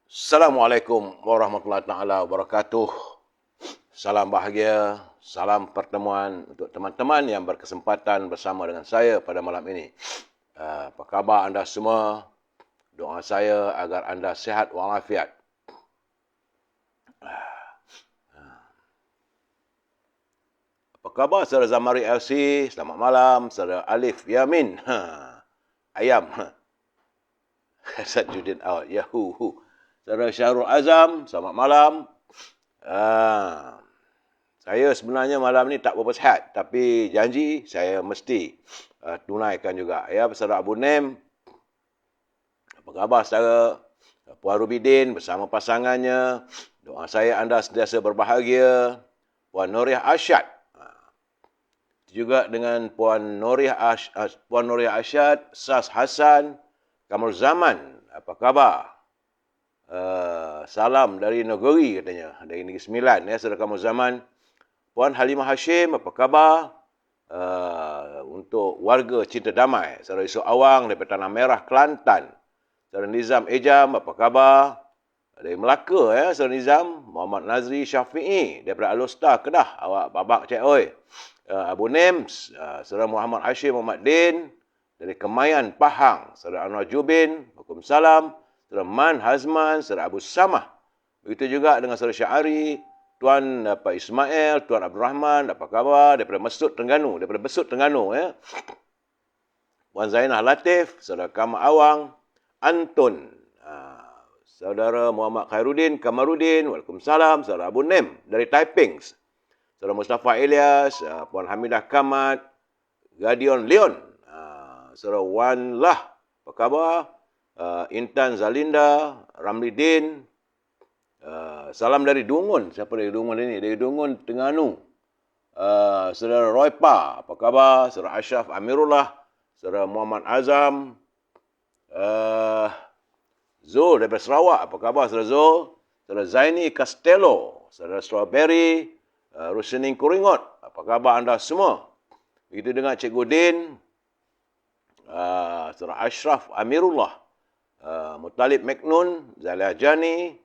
Assalamualaikum warahmatullahi taala wabarakatuh. Salam bahagia, salam pertemuan untuk teman-teman yang berkesempatan bersama dengan saya pada malam ini. Apa khabar anda semua? Doa saya agar anda sihat walafiat. Apa khabar saudara Zamari LC? Selamat malam. Saudara Alif Yamin. Ayam. Sajudin out. Yahoo. Saudara Syahrul Azam. Selamat malam. Saya sebenarnya malam ni tak berapa sihat. Tapi janji saya mesti tunaikan juga. Ya, saudara Abu Nem. Apa khabar saudara? Puan Rubidin bersama pasangannya. Doa saya anda sentiasa berbahagia. Puan Nuriah Arsyad. Juga dengan Puan Nuriah Arsyad, Sas Hasan, Kamal Zaman. Apa khabar? Salam dari negeri katanya. Dari Negeri Sembilan. Ya, saudara Kamal Zaman. Puan Halimah Hashim, apa khabar? Untuk warga Cinta Damai. Saudara Yusof Awang daripada Tanah Merah, Kelantan. Saudara Nizam Ejam, apa khabar? Dari Melaka, ya, Saudara Nizam. Muhammad Nazri Syafi'i daripada Alostar, Kedah. Awak babak cik oi. Abu Nems, Saudara Muhammad Hashim Muhammad Din dari Kemayan, Pahang. Saudara Anwar Jubin, Waalaikumsalam. Saudara Man Hazman, Saudara Abu Samah. Begitu juga dengan Saudara Syahari, Tuan Pak Ismail, Tuan Abdul Rahman, apa khabar? Daripada Besut Terengganu, ya. Puan Zainah Latif, Saudara Kamal Awang, Antun, Saudara Muhammad Khairuddin, Kamarudin, Waalaikumsalam. Saudara Abu Nem dari Taiping. Saudara Mustafa Ilyas, Puan Hamidah Kamat, Gadion Leon, Saudara Wan Lah, apa khabar? Intan Zalinda, Ramli Din, salam dari Dungun. Siapa dari Dungun ini? Dari Dungun, Terengganu. Saudara Roy Pa, apa khabar? Saudara Ashraf Amirullah, Saudara Muhammad Azam, Zul daripada Sarawak, apa khabar Saudara Zul? Saudara Zaini Castello, Saudara Strawberry, Rusining Kuringot, apa khabar anda semua? Begitu dengan Cikgu Din, Saudara Ashraf Amirullah, Mutalib Meknun, Zalia Jani,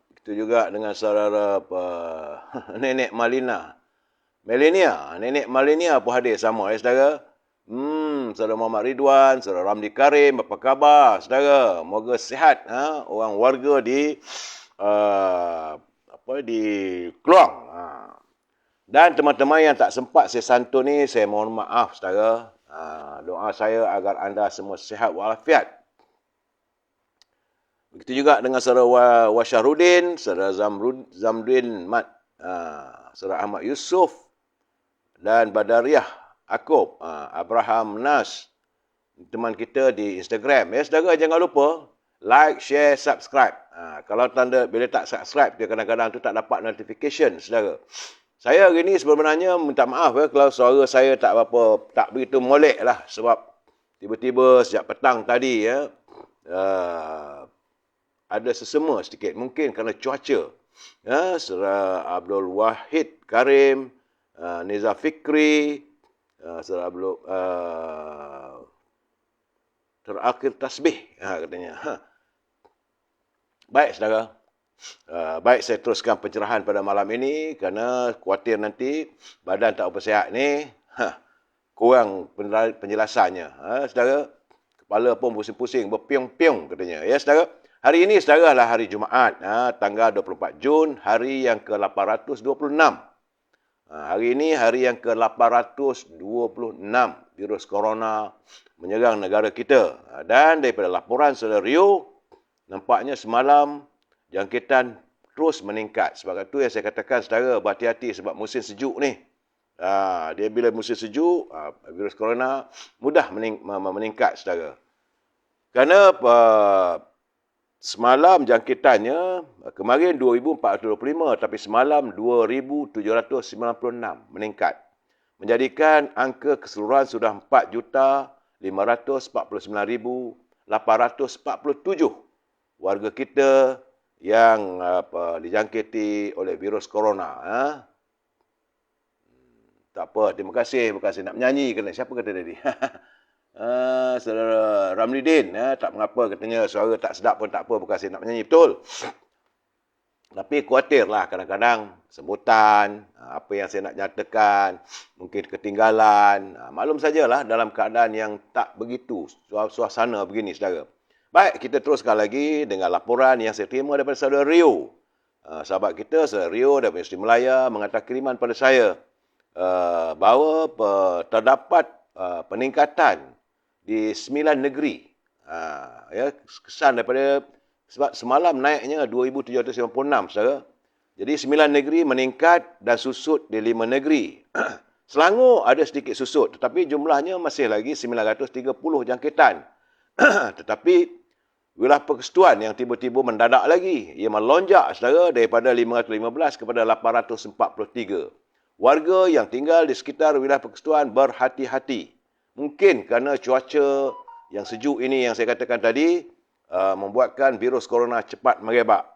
begitu juga dengan saudara Nenek Nenek Malenia pun hadir sama, ya saudara. Saudara Muhammad Ridwan, Saudara Ramli Karim, apa khabar saudara? Moga sihat, orang warga di di Keluang. Dan teman-teman yang tak sempat saya santun ni, saya mohon maaf saudara. Doa saya agar anda semua sihat walafiat. Begitu juga dengan saudara Wasyahrudin, saudara Zamdin Mat, saudara Ahmad Yusof dan Badariah Akub, Abraham Nas, teman kita di Instagram. Ya saudara, jangan lupa like, share, subscribe. Kalau tanda bila tak subscribe, dia kadang-kadang tu tak dapat notification, saudara. Saya hari ni sebenarnya minta maaf kalau suara saya tak begitu molek lah. Sebab tiba-tiba sejak petang tadi, ya, ada sesema sedikit. Mungkin kerana cuaca. Ya, saudara Abdul Wahid Karim, Niza Fikri, saudara Abdul terakhir tasbih, katanya. Baik, saudara. Baik, saya teruskan pencerahan pada malam ini kerana khawatir nanti badan tak apa sihat ni kurang penjelasannya. Saudara, kepala pun pusing-pusing, berpiung-piung katanya. Ya, saudara. Hari ini, saudara, adalah hari Jumaat, tanggal 24 Jun, hari yang ke-826. Hari ini hari yang ke-826 virus corona menyerang negara kita. Dan daripada laporan saudara Rio, nampaknya semalam jangkitan terus meningkat. Sebab itu yang saya katakan saudara berhati-hati sebab musim sejuk ni. Dia bila musim sejuk, virus corona mudah meningkat saudara. Kerana semalam jangkitannya, kemarin 2,425 tapi semalam 2,796 meningkat. Menjadikan angka keseluruhan sudah 4,549,847 warga kita yang dijangkiti oleh virus corona. Tak apa, terima kasih. Bukan saya nak menyanyi. Siapa kata tadi? Saudara Ramlidin, tak mengapa katanya suara tak sedap pun tak apa, bukan saya nak menyanyi, betul. Tapi khawatirlah kadang-kadang sebutan, apa yang saya nak nyatakan, mungkin ketinggalan. Maklum sajalah dalam keadaan yang tak begitu suasana begini, saudara. Baik, kita teruskan lagi dengan laporan yang saya terima daripada saudara Rio. Sahabat kita, saudara Rio daripada Sri Melaya mengatakan kiriman pada saya bahawa terdapat peningkatan di 9 negeri. Kesan daripada sebab semalam naiknya 2,756, saudara. Jadi 9 negeri meningkat dan susut di 5 negeri. Selangor ada sedikit susut, tetapi jumlahnya masih lagi 930 jangkitan. Tetapi wilayah persekutuan yang tiba-tiba mendadak lagi. Ia melonjak, saudara, daripada 515 kepada 843. Warga yang tinggal di sekitar wilayah persekutuan berhati-hati. Mungkin kerana cuaca yang sejuk ini yang saya katakan tadi, membuatkan virus corona cepat merebak.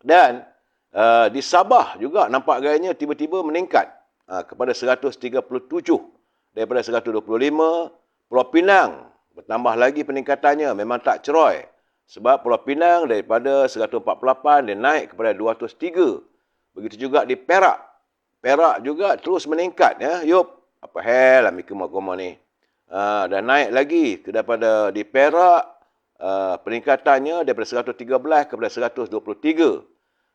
Dan di Sabah juga nampak gayanya tiba-tiba meningkat kepada 137 daripada 125. Pulau Pinang bertambah lagi peningkatannya, memang tak ceroy. Sebab Pulau Pinang daripada 148 dia naik kepada 203. Begitu juga di Perak. Perak juga terus meningkat, ya. Yup, apa hal lah mikir-mikir ni. Dan naik lagi daripada di Perak, peningkatannya daripada 113 kepada 123.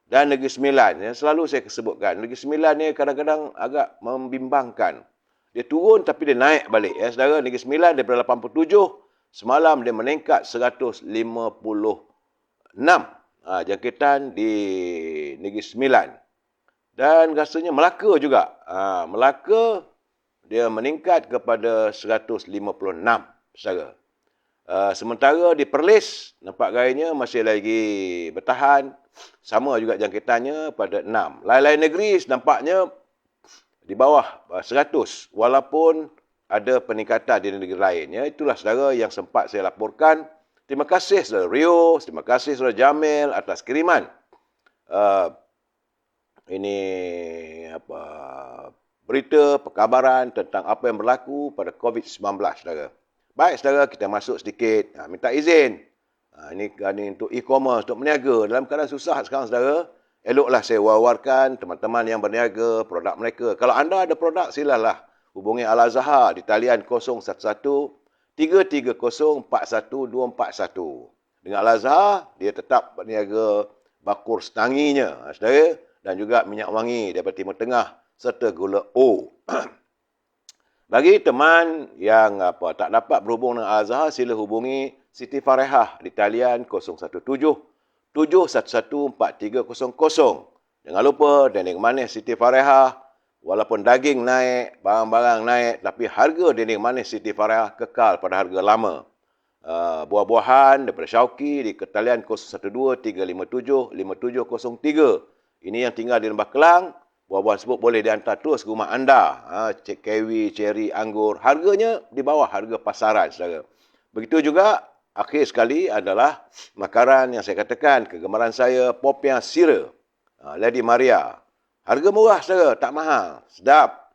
Dan Negeri Sembilan, yang selalu saya sebutkan, Negeri Sembilan ni kadang-kadang agak membimbangkan. Dia turun tapi dia naik balik, ya saudara. Negeri Sembilan daripada 87, semalam dia meningkat 156 jangkitan di Negeri Sembilan. Dan rasanya Melaka juga. Melaka dia meningkat kepada 156, saudara. Sementara di Perlis, nampak gayanya masih lagi bertahan. Sama juga jangkitannya pada 6. Lain-lain negeri nampaknya di bawah 100. Walaupun ada peningkatan di negeri lain. Ya, itulah saudara yang sempat saya laporkan. Terima kasih saudara Rio. Terima kasih saudara Jamil atas kiriman. Ini berita, perkabaran tentang apa yang berlaku pada COVID-19, saudara. Baik, saudara, kita masuk sedikit. Minta izin. Ini untuk e-commerce, untuk berniaga. Dalam keadaan susah sekarang, saudara. Eloklah saya wawarkan teman-teman yang berniaga, produk mereka. Kalau anda ada produk, silalah hubungi Al-Azhar di talian 011 330 41241. Dengan Al-Azhar, dia tetap berniaga bakur setanginya, saudara. Dan juga minyak wangi daripada Timur Tengah serta gula O. Bagi teman yang tak dapat berhubung dengan Al-Azhar, sila hubungi Siti Farehah di talian 017 711 4300. Jangan lupa dinding manis Siti Farehah, walaupun daging naik, barang-barang naik, tapi harga dinding manis Siti Farehah kekal pada harga lama. Buah-buahan daripada Syauqi di talian 012 357 5703. Ini yang tinggal di Lembah Kelang. Buah-buahan tersebut boleh dihantar terus ke rumah anda. Kiwi, ceri, anggur. Harganya di bawah harga pasaran, saudara. Begitu juga, akhir sekali adalah makanan yang saya katakan, kegemaran saya, popiah sira. Lady Maria. Harga murah, saudara. Tak mahal. Sedap.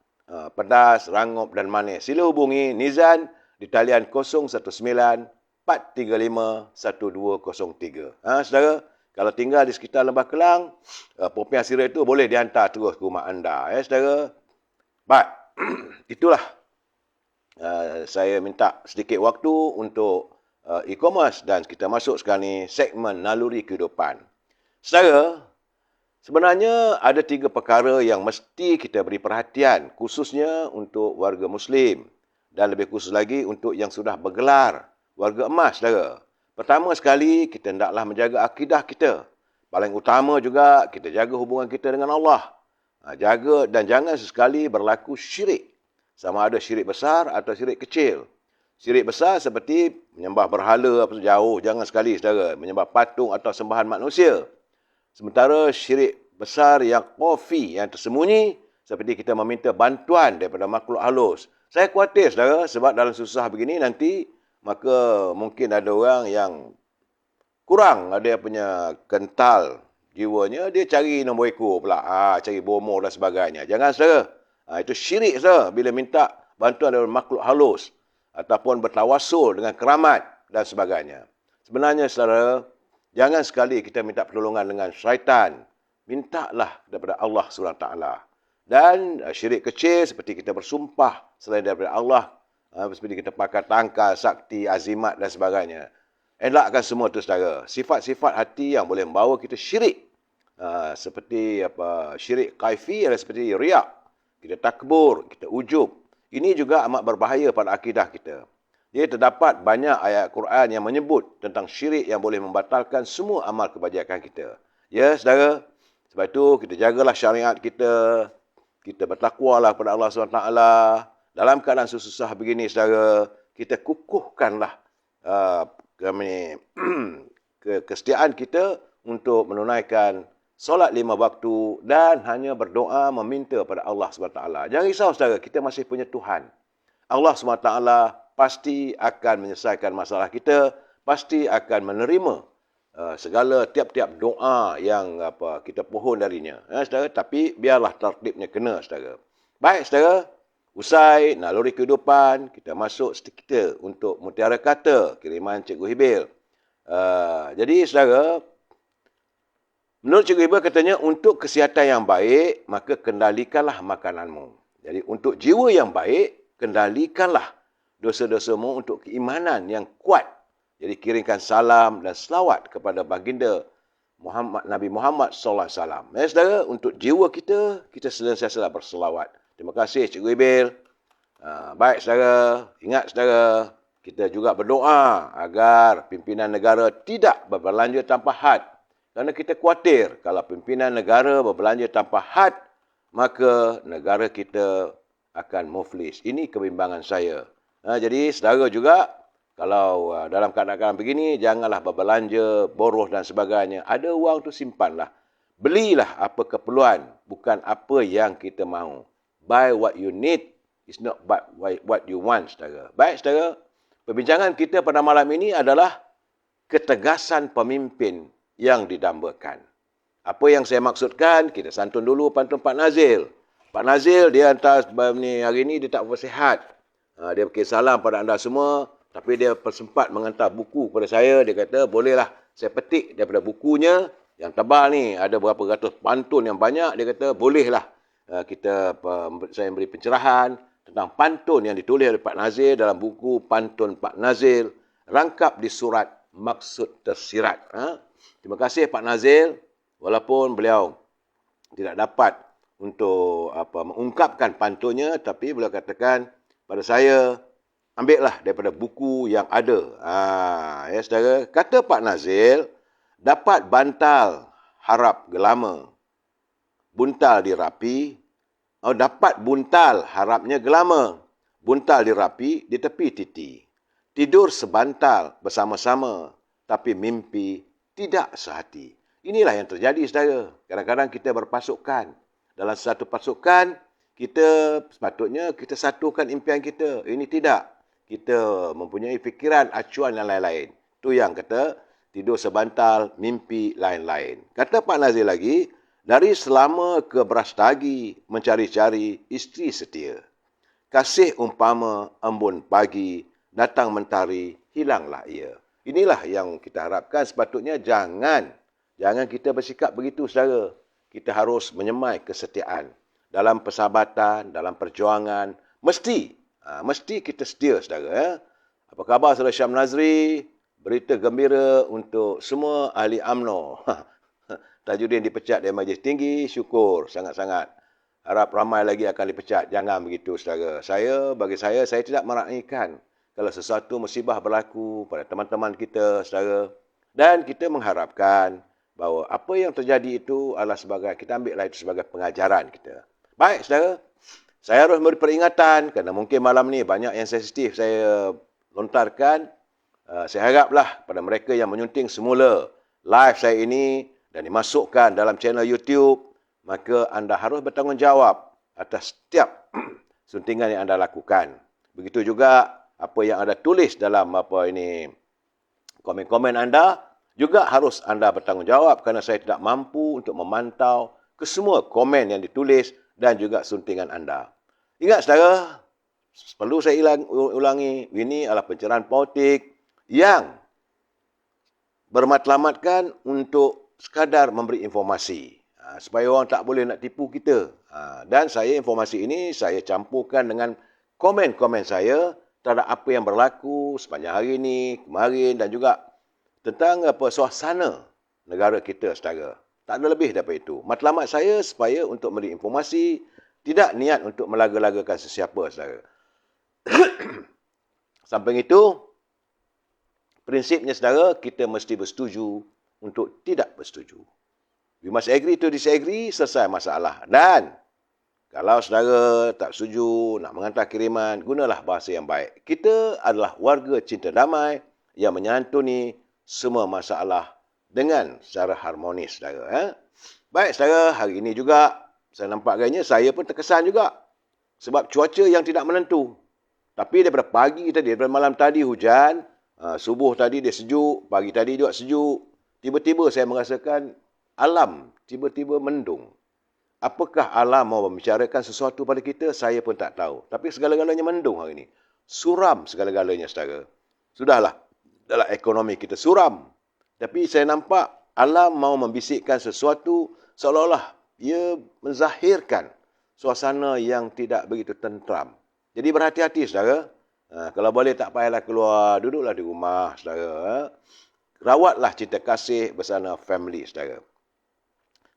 Pedas, rangup dan manis. Sila hubungi Nizan di talian 019 435 1203. Saudara, kalau tinggal di sekitar Lembah Kelang, popiah sirih itu boleh dihantar terus ke rumah anda. Ya, saudara. Baik, itulah saya minta sedikit waktu untuk e-commerce dan kita masuk sekarang ni segmen naluri kehidupan. Saudara, sebenarnya ada 3 perkara yang mesti kita beri perhatian, khususnya untuk warga Muslim dan lebih khusus lagi untuk yang sudah bergelar warga emas, saudara. Pertama sekali, kita hendaklah menjaga akidah kita. Paling utama juga, kita jaga hubungan kita dengan Allah. Jaga dan jangan sesekali berlaku syirik. Sama ada syirik besar atau syirik kecil. Syirik besar seperti menyembah berhala apa jauh. Jangan sekali, saudara. Menyembah patung atau sembahan manusia. Sementara syirik besar yang khafi, yang tersembunyi, seperti kita meminta bantuan daripada makhluk halus. Saya khawatir, saudara, sebab dalam susah begini nanti, maka mungkin ada orang yang kurang ada punya kental jiwanya, dia cari nombor ekor pula, cari bomo dan sebagainya. Jangan, saudara. Itu syirik, saudara, bila minta bantuan dari makhluk halus. ataupun bertawasul dengan keramat dan sebagainya. Sebenarnya saudara, jangan sekali kita minta pertolongan dengan syaitan. Mintalah daripada Allah SWT. Dan syirik kecil seperti kita bersumpah selain daripada Allah, seperti kita pakai tangkal, sakti, azimat dan sebagainya. Elakkan semua itu saudara. Sifat-sifat hati yang boleh membawa kita syirik. Seperti syirik kaifi adalah seperti riak. Kita takbur, kita ujub. Ini juga amat berbahaya pada akidah kita. Dia terdapat banyak ayat Quran yang menyebut tentang syirik yang boleh membatalkan semua amal kebajikan kita. Ya, saudara. Sebab itu, kita jagalah syariat kita. Kita bertakwalah kepada Allah SWT. Dalam keadaan susah begini, saudara, kita kukuhkanlah kesetiaan kita untuk menunaikan solat 5 waktu dan hanya berdoa meminta pada Allah SWT. Jangan risau, saudara, kita masih punya Tuhan. Allah SWT pasti akan menyelesaikan masalah kita, pasti akan menerima segala tiap-tiap doa yang kita pohon darinya. Saudara, tapi biarlah tertibnya kena, saudara. Baik, saudara, usai naluri kehidupan, kita masuk kita untuk mutiara kata kiriman Cikgu Hibil. Jadi, saudara, menurut Cikgu Hibil katanya, untuk kesihatan yang baik, maka kendalikanlah makananmu. Jadi, untuk jiwa yang baik, kendalikanlah dosa-dosamu untuk keimanan yang kuat. Jadi kirimkan salam dan selawat kepada baginda Nabi Muhammad sallallahu alaihi wasallam. Saudara, untuk jiwa kita, kita senantiasa berselawat. Terima kasih Cikgu Ibil. Baik saudara, ingat saudara, kita juga berdoa agar pimpinan negara tidak berbelanja tanpa had. Kerana kita khawatir kalau pimpinan negara berbelanja tanpa had, maka negara kita akan muflis. Ini kebimbangan saya. Jadi saudara juga, kalau dalam keadaan begini, janganlah berbelanja, boros dan sebagainya. Ada wang tu simpanlah. Belilah apa keperluan, bukan apa yang kita mahu. Buy what you need, is not buy what you want, saudara. Baik, saudara. Perbincangan kita pada malam ini adalah ketegasan pemimpin yang didambakan. Apa yang saya maksudkan, kita santun dulu pantun Pak Nazil. Pak Nazil, dia hantar hari ini, dia tak bersihat. Dia beri salam pada anda semua. Tapi dia sempat mengantar buku kepada saya. Dia kata, bolehlah saya petik daripada bukunya. Yang tebal ni, ada berapa ratus pantun yang banyak. Dia kata, bolehlah saya beri pencerahan tentang pantun yang ditulis oleh Pak Nazil dalam buku Pantun Pak Nazil. Rangkap di surat Maksud Tersirat. Terima kasih Pak Nazil. Walaupun beliau tidak dapat untuk mengungkapkan pantunnya. Tapi beliau katakan pada saya, ambillah daripada buku yang ada. Ya saudara, kata Pak Nazil, dapat bantal harap gelama, buntal dirapi. Dapat buntal harapnya gelama, buntal dirapi di tepi titi. Tidur sebantal bersama-sama, tapi mimpi tidak sehati. Inilah yang terjadi saudara. Kadang-kadang kita berpasukan. Dalam satu pasukan, kita sepatutnya kita satukan impian kita. Ini tidak. Kita mempunyai fikiran, acuan dan lain-lain. Itu yang kata, tidur sebantal, mimpi lain-lain. Kata Pak Nazir lagi, dari selama ke Brastagi mencari-cari isteri setia. Kasih umpama embun pagi, datang mentari, hilanglah ia. Inilah yang kita harapkan. Sepatutnya jangan kita bersikap begitu saudara. Kita harus menyemai kesetiaan. Dalam persahabatan, dalam perjuangan, mesti kita setia, saudara. Apa khabar saudara Syam Nazri? Berita gembira untuk semua ahli UMNO. Tajuddin dipecat dari Majlis Tinggi, syukur sangat-sangat. Harap ramai lagi akan dipecat. Jangan begitu, saudara. Bagi saya tidak meraihkan kalau sesuatu musibah berlaku pada teman-teman kita, saudara. Dan kita mengharapkan bahawa apa yang terjadi itu adalah kita ambillah itu sebagai pengajaran kita. Baik, saudara. Saya harus memberi peringatan kerana mungkin malam ni banyak yang sensitif saya lontarkan. Saya haraplah pada mereka yang menyunting semula live saya ini dan dimasukkan dalam channel YouTube, maka anda harus bertanggungjawab atas setiap suntingan yang anda lakukan. Begitu juga apa yang anda tulis dalam komen-komen anda, juga harus anda bertanggungjawab kerana saya tidak mampu untuk memantau kesemua komen yang ditulis dan juga suntingan anda. Ingat saudara, perlu saya ulangi, ini adalah pencerahan politik yang bermatlamatkan untuk sekadar memberi informasi. Supaya orang tak boleh nak tipu kita. Dan informasi ini saya campurkan dengan komen-komen saya terhadap apa yang berlaku sepanjang hari ini, kemarin dan juga tentang suasana negara kita saudara. Tak ada lebih daripada itu. Matlamat saya supaya untuk memberi informasi, tidak niat untuk melaga-lagakan sesiapa saudara. Samping itu, prinsipnya saudara, kita mesti bersetuju untuk tidak bersetuju. We must agree to disagree, selesai masalah. Dan kalau saudara tak setuju nak menghantar kiriman, gunalah bahasa yang baik. Kita adalah warga cinta damai yang menyantuni semua masalah dengan secara harmonis, saudara. Baik, saudara, hari ini juga saya nampak agaknya saya pun terkesan juga. Sebab cuaca yang tidak menentu. Tapi daripada pagi tadi, daripada malam tadi hujan, subuh tadi dia sejuk, pagi tadi juga sejuk. Tiba-tiba saya merasakan alam tiba-tiba mendung. Apakah alam mau membicarakan sesuatu pada kita? Saya pun tak tahu. Tapi segala-galanya mendung hari ini. Suram segala-galanya, saudara. Sudahlah, dalam ekonomi kita suram. Tapi saya nampak alam mau membisikkan sesuatu seolah-olah ia menzahirkan suasana yang tidak begitu tenteram. Jadi berhati-hati, saudara. Kalau boleh tak payahlah keluar, duduklah di rumah, saudara. Rawatlah cinta kasih bersama family, saudara.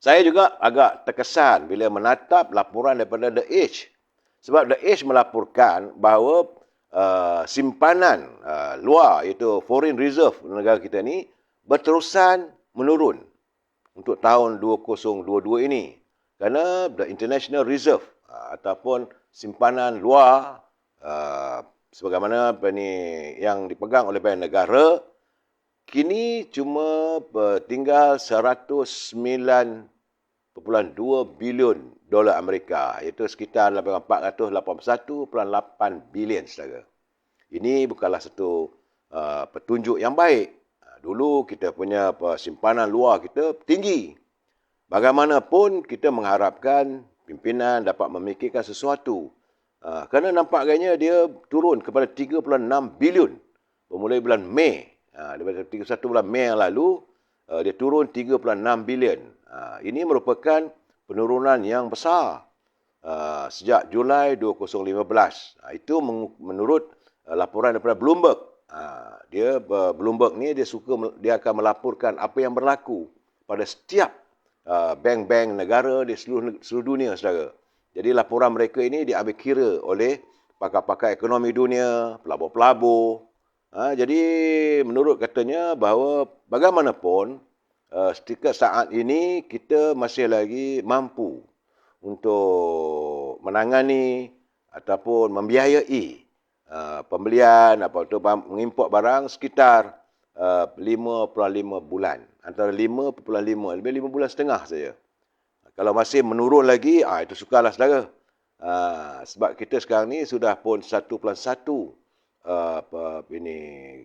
Saya juga agak terkesan bila menatap laporan daripada The Age. Sebab The Age melaporkan bahawa simpanan luar, iaitu foreign reserve negara kita ni, berterusan menurun untuk tahun 2022 ini. Kerana the international reserve ataupun simpanan luar sebagaimana yang dipegang oleh banyak negara, kini cuma tinggal 109.2 bilion dolar Amerika, iaitu sekitar 481.8 bilion, saudara. Ini bukanlah satu petunjuk yang baik. Dulu kita punya simpanan luar kita tinggi. Bagaimanapun kita mengharapkan pimpinan dapat memikirkan sesuatu. Kerana nampak agaknya dia turun kepada 3.6 bilion bermulai bulan Mei. Daripada 31 bulan Mei yang lalu, dia turun 3.6 bilion. Ini merupakan penurunan yang besar sejak Julai 2015. Itu menurut laporan daripada Bloomberg. Bloomberg ni dia akan melaporkan apa yang berlaku pada setiap bank-bank negara di seluruh dunia, saudara. Jadi laporan mereka ini diambil kira oleh pakar-pakar ekonomi dunia, pelabur-pelabur. Jadi menurut katanya bahawa bagaimanapun setiap saat ini kita masih lagi mampu untuk menangani ataupun membiayai pembelian atau mengimport barang sekitar 5.5 bulan. Antara 5.5, lebih 5 bulan setengah saja. Kalau masih menurun lagi, itu sukarlah, saudara. Sebab kita sekarang ni sudah pun 1.1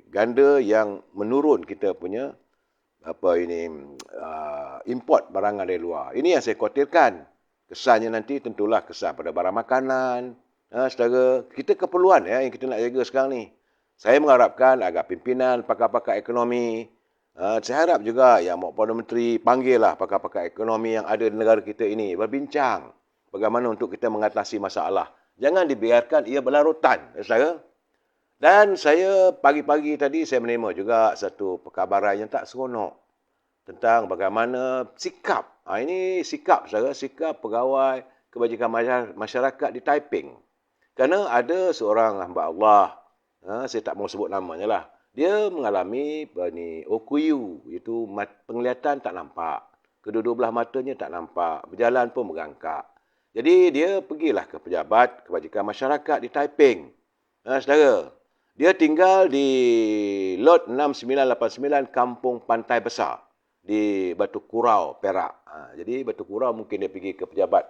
ganda yang menurun kita punya import barangan dari luar. Ini yang saya khawatirkan. Kesannya nanti tentulah kesan pada barang makanan. Saudara, kita keperluan yang kita nak jaga sekarang ni. Saya mengharapkan agar pimpinan pakar-pakar ekonomi, saya harap juga yang Perdana Menteri panggillah pakar-pakar ekonomi yang ada di negara kita ini berbincang bagaimana untuk kita mengatasi masalah. Jangan dibiarkan ia berlarutan, saudara. Dan saya pagi-pagi tadi saya menerima juga satu perkabaran yang tak seronok tentang bagaimana sikap. Ini sikap, saudara, sikap pegawai kebajikan masyarakat di Taiping. Kerana ada seorang hamba Allah, saya tak mahu sebut namanya lah. Dia mengalami OKU, iaitu penglihatan tak nampak. Kedua-dua belah matanya tak nampak. Berjalan pun merangkak. Jadi dia pergilah ke pejabat kebajikan masyarakat di Taiping. Saudara, dia tinggal di lot 6989 Kampung Pantai Besar di Batu Kurau, Perak. Jadi Batu Kurau mungkin dia pergi ke pejabat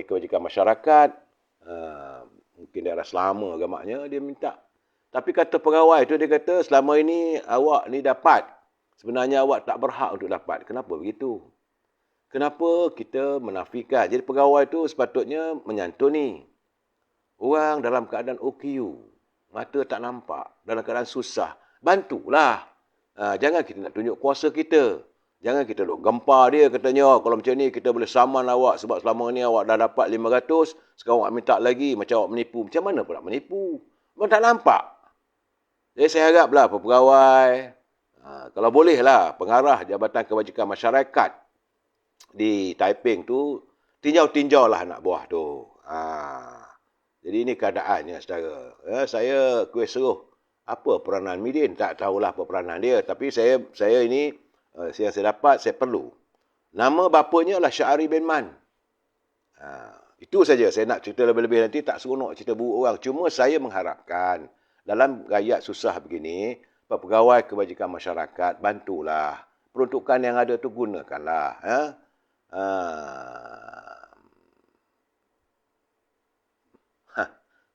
kebajikan masyarakat, mungkin daerah selama agaknya dia minta. Tapi kata pegawai tu, dia kata selama ini awak ni dapat. Sebenarnya awak tak berhak untuk dapat. Kenapa begitu? Kenapa kita menafikan? Jadi pegawai tu sepatutnya menyantuni. orang dalam keadaan OKU, mata tak nampak, dalam keadaan susah, bantulah. Jangan kita nak tunjuk kuasa kita. Jangan kita duk gempar dia katanya, kalau macam ni kita boleh saman awak sebab selama ni awak dah dapat 500, sekarang awak minta lagi, macam awak menipu. Macam mana pula menipu? Memang tak nampak. Jadi saya haraplah pegawai, kalau bolehlah pengarah Jabatan Kebajikan Masyarakat di Taiping tu, tinjau-tinjaulah anak buah tu. Jadi ini keadaannya, saudara. Saya kuih suruh apa peranan Midin, tak tahulah apa peranan dia. Tapi saya ini, yang saya dapat, saya perlu. Nama bapanya adalah Syahri bin Man. Itu saja. Saya nak cerita lebih-lebih nanti, tak seronok cerita buruk orang. Cuma saya mengharapkan, dalam rakyat susah begini, pegawai kebajikan masyarakat, bantulah. Peruntukan yang ada tu gunakanlah.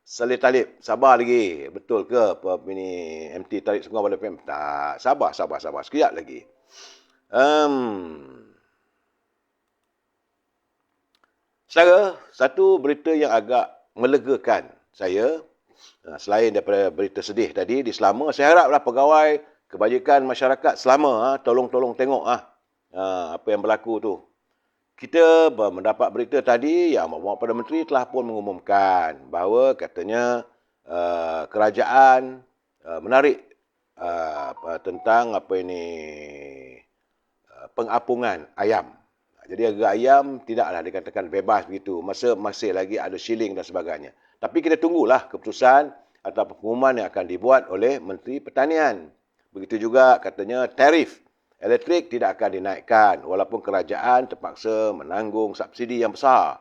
Salih Talib, sabar lagi. Betul ke ini MT Talib Sungai Bandar PM? Tak, sabar. Sekejap lagi. Saudara, satu berita yang agak melegakan saya, selain daripada berita sedih tadi di Selama, saya haraplah pegawai kebajikan masyarakat Selama tolong tengok apa yang berlaku tu. Kita mendapat berita tadi yang Bapak Perdana Menteri telah pun mengumumkan bahawa katanya kerajaan menarik tentang pengapungan ayam. Jadi harga ayam tidaklah dikatakan bebas begitu. Masih lagi ada shilling dan sebagainya. Tapi kita tunggulah keputusan atau pengumuman yang akan dibuat oleh Menteri Pertanian. Begitu juga katanya tarif elektrik tidak akan dinaikkan walaupun kerajaan terpaksa menanggung subsidi yang besar.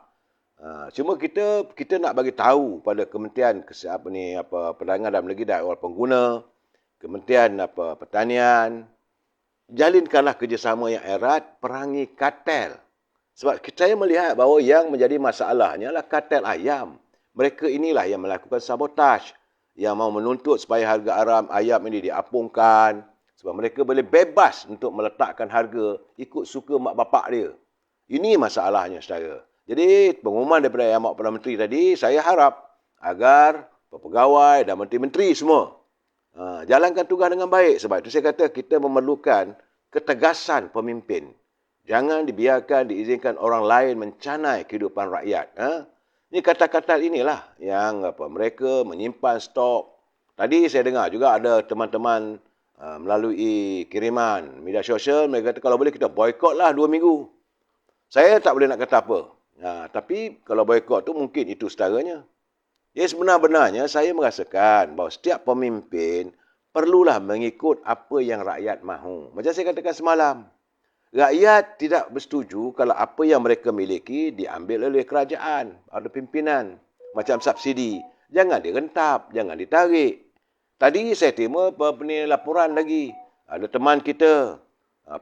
Cuma kita nak bagi tahu pada Kementerian Perdagangan Dalam Negeri dan Awal Pengguna, Kementerian Pertanian, jalinkanlah kerjasama yang erat, perangi kartel. Sebab saya melihat bahawa yang menjadi masalahnya adalah kartel ayam. Mereka inilah yang melakukan sabotaj, yang mahu menuntut supaya harga ayam ini diapungkan. Sebab mereka boleh bebas untuk meletakkan harga ikut suka mak bapak dia. Ini masalahnya, saudara. Jadi, pengumuman daripada Yang Amat Perdana Menteri tadi, saya harap agar pegawai dan menteri-menteri semua jalankan tugas dengan baik. Sebab itu saya kata kita memerlukan ketegasan pemimpin. Jangan diizinkan orang lain mencanai kehidupan rakyat. Ini kata-kata inilah yang mereka menyimpan stok. Tadi saya dengar juga ada teman-teman melalui kiriman media sosial, mereka kata kalau boleh kita boykotlah 2 minggu. Saya tak boleh nak kata apa. Tapi kalau boykot tu mungkin itu setaranya. Ya, sebenar-benarnya saya merasakan bahawa setiap pemimpin perlulah mengikut apa yang rakyat mahu. Macam saya katakan semalam, rakyat tidak bersetuju kalau apa yang mereka miliki diambil oleh kerajaan atau pimpinan. Macam subsidi. Jangan direntap, jangan ditarik. Tadi saya terima laporan lagi. Ada teman kita,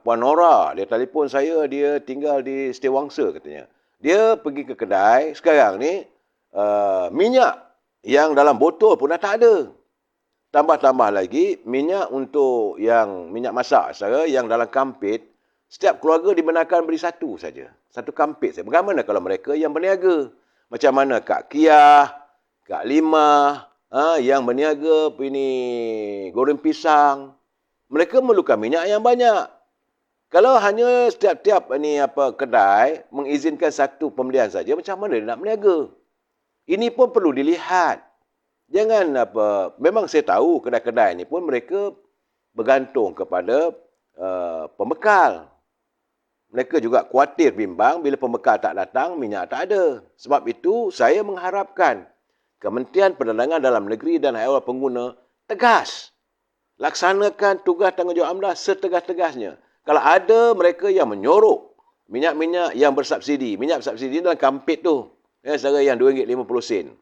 Puan Nora, dia telefon saya, dia tinggal di Setiawangsa katanya. Dia pergi ke kedai, sekarang ni minyak yang dalam botol pun dah tak ada. Tambah-tambah lagi, minyak untuk yang minyak masak, saudara, yang dalam kampit, setiap keluarga dibenarkan beli satu saja. Satu kampit saja. Bagaimana kalau mereka yang berniaga? Macam mana Kak Kiah, Kak Limah, yang berniaga goreng pisang. Mereka memerlukan minyak yang banyak. Kalau hanya setiap kedai mengizinkan satu pembelian saja, macam mana dia nak berniaga? Ini pun perlu dilihat. Jangan memang saya tahu kedai-kedai ini pun mereka bergantung kepada pembekal. Mereka juga khawatir bimbang bila pembekal tak datang, minyak tak ada. Sebab itu saya mengharapkan Kementerian Perdagangan Dalam Negeri dan Awal Pengguna tegas. Laksanakan tugas tanggungjawab anda setegas-tegasnya. Kalau ada mereka yang menyorok minyak-minyak yang bersubsidi, minyak bersubsidi dalam kampit tu, saudara, yang RM2.50.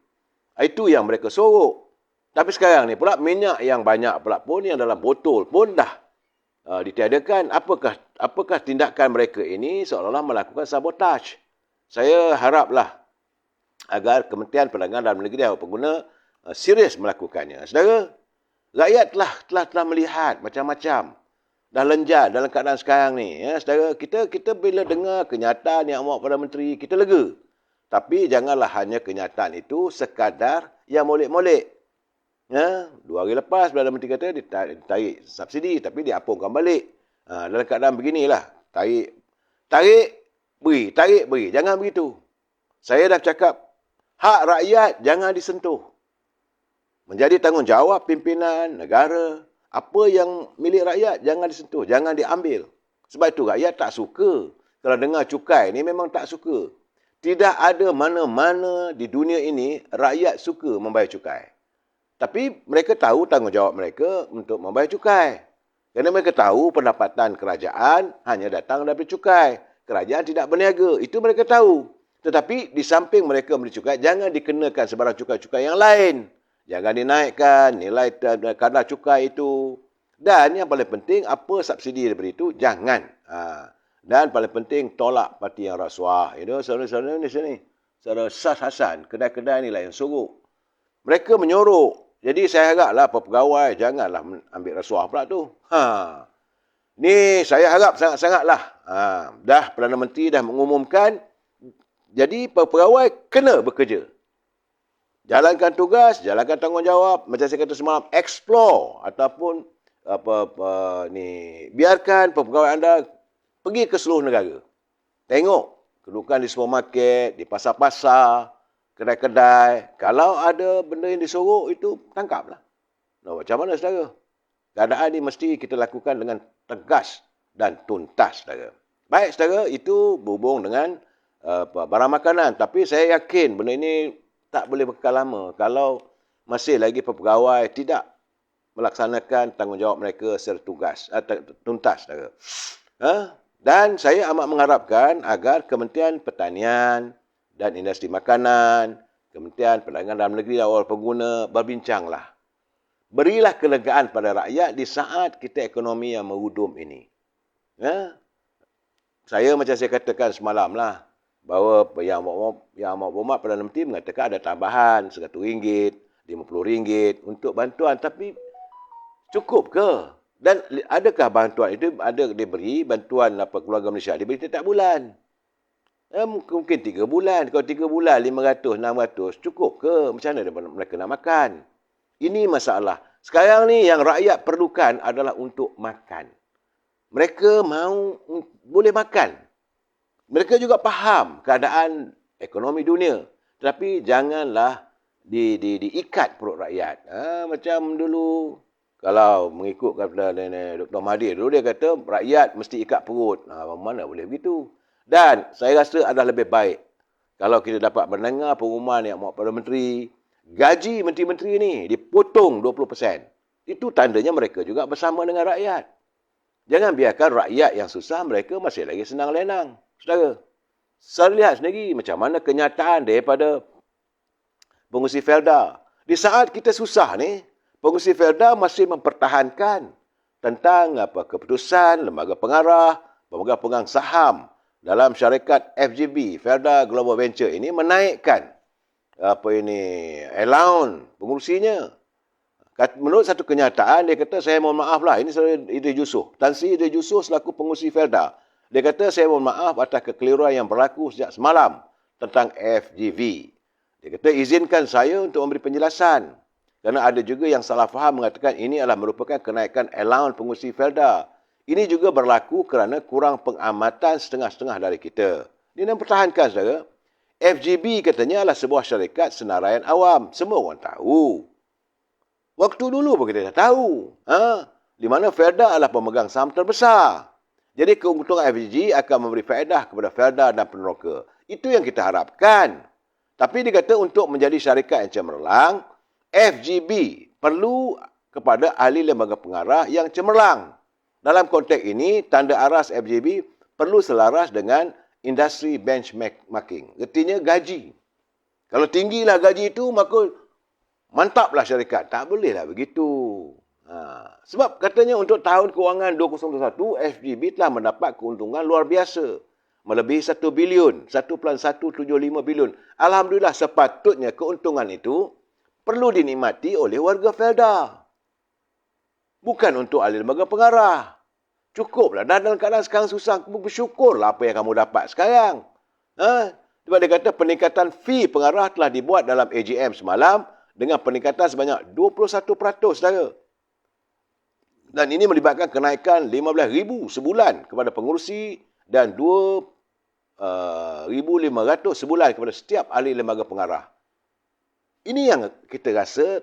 Itu yang mereka sorok. Tapi sekarang ni pula minyak yang banyak pula pun yang dalam botol pun dah ditiadakan. Apakah tindakan mereka ini seolah-olah melakukan sabotaj? Saya haraplah agar Kementerian Perdagangan Dalam Negeri dan Pengguna serius melakukannya. Saudara, rakyat telah melihat macam-macam. Dah lenjat dalam keadaan sekarang ni. Saudara, kita bila dengar kenyataan Yang Amat Perdana Menteri, kita lega. Tapi janganlah hanya kenyataan itu sekadar yang molek-molek. 2 hari lepas Perdana Menteri kata ditarik subsidi tapi diapungkan balik. Dalam keadaan beginilah. Tarik, beri. Jangan begitu. Saya dah cakap, hak rakyat jangan disentuh. Menjadi tanggungjawab pimpinan negara. Apa yang milik rakyat jangan disentuh, jangan diambil. Sebab itu rakyat tak suka. Kalau dengar cukai ni memang tak suka. Tidak ada mana-mana di dunia ini rakyat suka membayar cukai. Tapi mereka tahu tanggungjawab mereka untuk membayar cukai. Kerana mereka tahu pendapatan kerajaan hanya datang daripada cukai. Kerajaan tidak berniaga. Itu mereka tahu. Tetapi di samping mereka memberi cukai, jangan dikenakan sebarang cukai-cukai yang lain. Jangan dinaikkan nilai kadar cukai itu. Dan yang paling penting, apa subsidi diberi itu, jangan. Dan paling penting, tolak parti yang rasuah. Saudara-saudara di sini. Saudara Sas Hasan, kedai-kedai inilah yang sorok. Mereka menyorok. Jadi saya haraplah pegawai janganlah ambil rasuah pula tu. Ni saya harap sangat-sangatlah. Dah Perdana Menteri dah mengumumkan. Jadi pegawai kena bekerja. Jalankan tugas, jalankan tanggungjawab. Macam saya kata semalam, explore ataupun biarkan pegawai anda pergi ke seluruh negara. Tengok kedudukan di supermarket, di pasar-pasar, kedai-kedai. Kalau ada benda yang disorok, itu tangkaplah. Macam mana, saudara? Keadaan ini mesti kita lakukan dengan tegas dan tuntas, saudara. Baik, saudara, itu berhubung dengan barang makanan. Tapi saya yakin benda ini tak boleh bekal lama kalau masih lagi pegawai tidak melaksanakan tanggungjawab mereka secara tuntas. Dan saya amat mengharapkan agar Kementerian Pertanian dan Industri Makanan, Kementerian Perdagangan Dalam Negeri dan Awal Pengguna berbincanglah. Berilah kelegaan pada rakyat di saat kita ekonomi yang merudum ini. Saya macam saya katakan semalam lah, bahawa yang maklumat Perdana Menteri mengatakan ada tambahan RM100, RM50 untuk bantuan. Tapi cukup ke? Dan adakah bantuan itu diberi, bantuan keluarga Malaysia diberi setiap bulan? Mungkin 3 bulan. Kalau 3 bulan, 500, 600, cukup ke? Macam mana mereka nak makan? Ini masalah. Sekarang ni yang rakyat perlukan adalah untuk makan. Mereka boleh makan. Mereka juga faham keadaan ekonomi dunia. Tetapi janganlah diikat perut rakyat. Macam dulu, kalau mengikut kata Dr. Mahathir, dulu dia kata rakyat mesti ikat perut. Mana boleh begitu? Dan saya rasa adalah lebih baik kalau kita dapat mendengar pengumuman yang Perdana Menteri, gaji menteri-menteri ni dipotong 20%. Itu tandanya mereka juga bersama dengan rakyat. Jangan biarkan rakyat yang susah, mereka masih lagi senang lenang. Saudara, saya lihat sendiri macam mana kenyataan daripada pengurusi Felda. Di saat kita susah ni, pengurusi Felda masih mempertahankan tentang keputusan lembaga pengarah, pemegang saham dalam syarikat FGB, Felda Global Venture ini menaikkan allowance pengurusinya. Menurut satu kenyataan, dia kata, saya mohon maaf lah, ini saudara Idris Yusof. Tan Sri Idris Yusof selaku pengurusi Felda. Dia kata, saya mohon maaf atas kekeliruan yang berlaku sejak semalam tentang FGV. Dia kata, izinkan saya untuk memberi penjelasan. Kerana ada juga yang salah faham mengatakan ini adalah merupakan kenaikan allowance pengurusi Felda. Ini juga berlaku kerana kurang pengamatan setengah-setengah dari kita. Dia nak pertahankan, saudara. FGB katanya adalah sebuah syarikat senaraian awam. Semua orang tahu. Waktu dulu pun kita dah tahu. Di mana Felda adalah pemegang saham terbesar. Jadi keuntungan FGG akan memberi faedah kepada Felda dan peneroka. Itu yang kita harapkan. Tapi dia kata untuk menjadi syarikat yang cemerlang, FGB perlu kepada ahli lembaga pengarah yang cemerlang. Dalam konteks ini, tanda aras FGB perlu selaras dengan industri benchmarking. Artinya gaji. Kalau tinggilah gaji itu, maka mantaplah syarikat. Tak bolehlah begitu. Sebab katanya untuk tahun kewangan 2021, FGB telah mendapat keuntungan luar biasa. Melebihi 1 bilion, 1.175 bilion. Alhamdulillah, sepatutnya keuntungan itu perlu dinikmati oleh warga Felda. Bukan untuk ahli lembaga pengarah. Cukuplah. Dan dalam keadaan sekarang susah, bersyukurlah apa yang kamu dapat sekarang. Sebab dia kata peningkatan fee pengarah telah dibuat dalam AGM semalam dengan peningkatan sebanyak 21%, saudara. Dan ini melibatkan kenaikan RM15,000 sebulan kepada pengurusi dan RM2,500 sebulan kepada setiap ahli lembaga pengarah. Ini yang kita rasa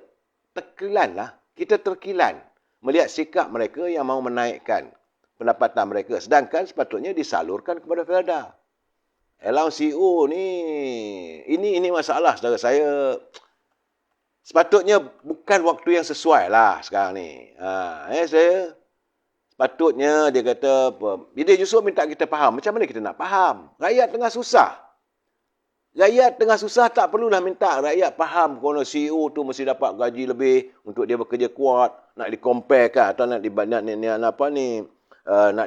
terkilan lah. Kita terkilan melihat sikap mereka yang mahu menaikkan pendapatan mereka. Sedangkan sepatutnya disalurkan kepada Felda. Allowance CEO ni, ini masalah, saudara. Saya sepatutnya bukan waktu yang sesuai lah sekarang ni. Saya sepatutnya dia kata, dia justru minta kita faham. Macam mana kita nak faham? Rakyat tengah susah. Rakyat tengah susah, tak perlulah minta rakyat faham kalau CEO tu mesti dapat gaji lebih untuk dia bekerja kuat, nak dikomparekan atau nak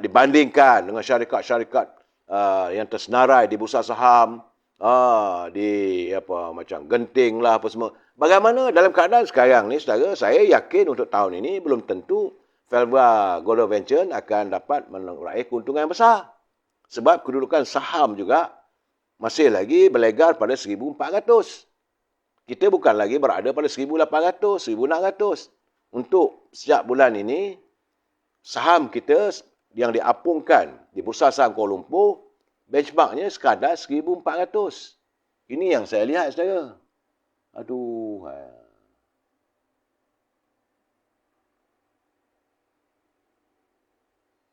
dibandingkan dengan syarikat-syarikat yang tersenarai di bursa saham, macam Genting lah apa semua. Bagaimana dalam keadaan sekarang ni, saudara, saya yakin untuk tahun ini belum tentu Felda Global Venture akan dapat meraih keuntungan yang besar. Sebab kedudukan saham juga masih lagi berlegar pada 1,400. Kita bukan lagi berada pada 1,800, 1,600. Untuk sejak bulan ini, saham kita yang diapungkan di Bursa Saham Kuala Lumpur, benchmarknya sekadar 1,400. Ini yang saya lihat, saudara. Aduh.